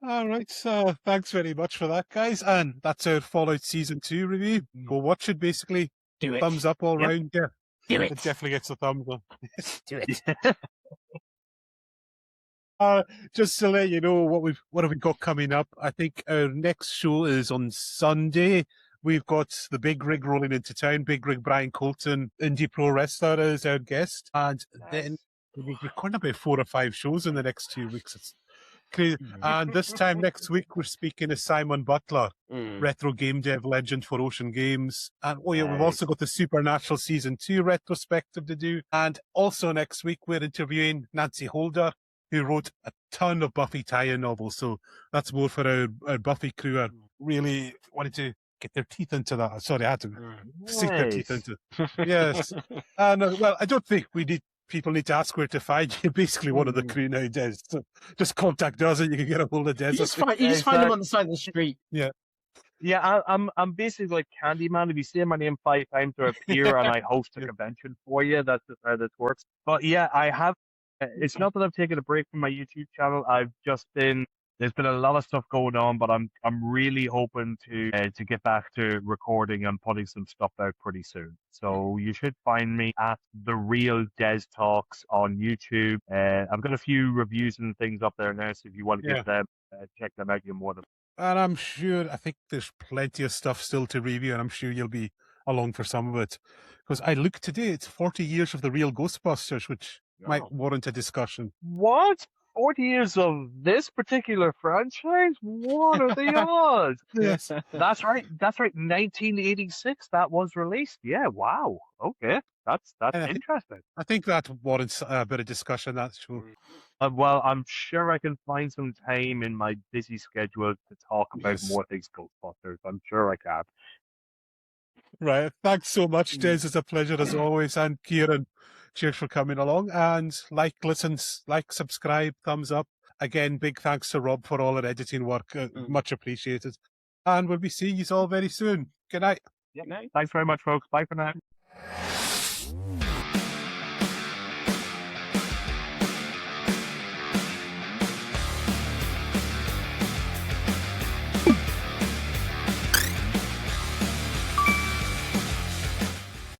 All right, so thanks very much for that, guys, and that's our Fallout Season 2 review. Go watch it, basically. Do it. Thumbs up all round. Yeah, do it. It definitely gets a thumbs up. Do it. Just to let you know what have we got coming up. I think our next show is on Sunday. We've got the Big Rig rolling into town. Big Rig Brian Colton, indie pro wrestler, is our guest, and then we're recording about 4 or 5 shows in the next 2 weeks. It's crazy. And this time next week, we're speaking to Simon Butler, retro game dev legend for Ocean Games. And we've also got the Supernatural Season 2 retrospective to do. And also next week, we're interviewing Nancy Holder, who wrote a ton of Buffy tie-in novels. So that's more for our Buffy crew. I really wanted to get their teeth into that. Sorry, I had to sink their teeth into it. Yes. And well, I don't think people need to ask where to find you. Basically, one of the crew now, Des. So just contact us and you can get a hold of Des. You just find him on the side of the street. Yeah. Yeah, I'm basically like Candyman. If you say my name 5 times, I appear and I host a convention for you. That's just how this works. But yeah, I have. It's not that I've taken a break from my YouTube channel. There's been a lot of stuff going on, but I'm really hoping to get back to recording and putting some stuff out pretty soon. So you should find me at The Real Des Talks on YouTube. I've got a few reviews and things up there now, so if you want to give them, check them out, you're more than. And I think there's plenty of stuff still to review, and I'm sure you'll be along for some of it. Because I looked today, it's 40 years of the real Ghostbusters, which might warrant a discussion. What? 40 years of this particular franchise? What are the odds? Yes. That's right. 1986 that was released. Yeah, wow. Okay. That's interesting. I think that warrants a bit of discussion, that's true. Well, I'm sure I can find some time in my busy schedule to talk about more things Ghostbusters. I'm sure I can. Right. Thanks so much, Des. It's a pleasure as always. And Kieran, cheers for coming along. And subscribe, thumbs up. Again, big thanks to Rob for all our editing work. Much appreciated. And we'll be seeing you all very soon. Good night. Thanks very much, folks. Bye for now.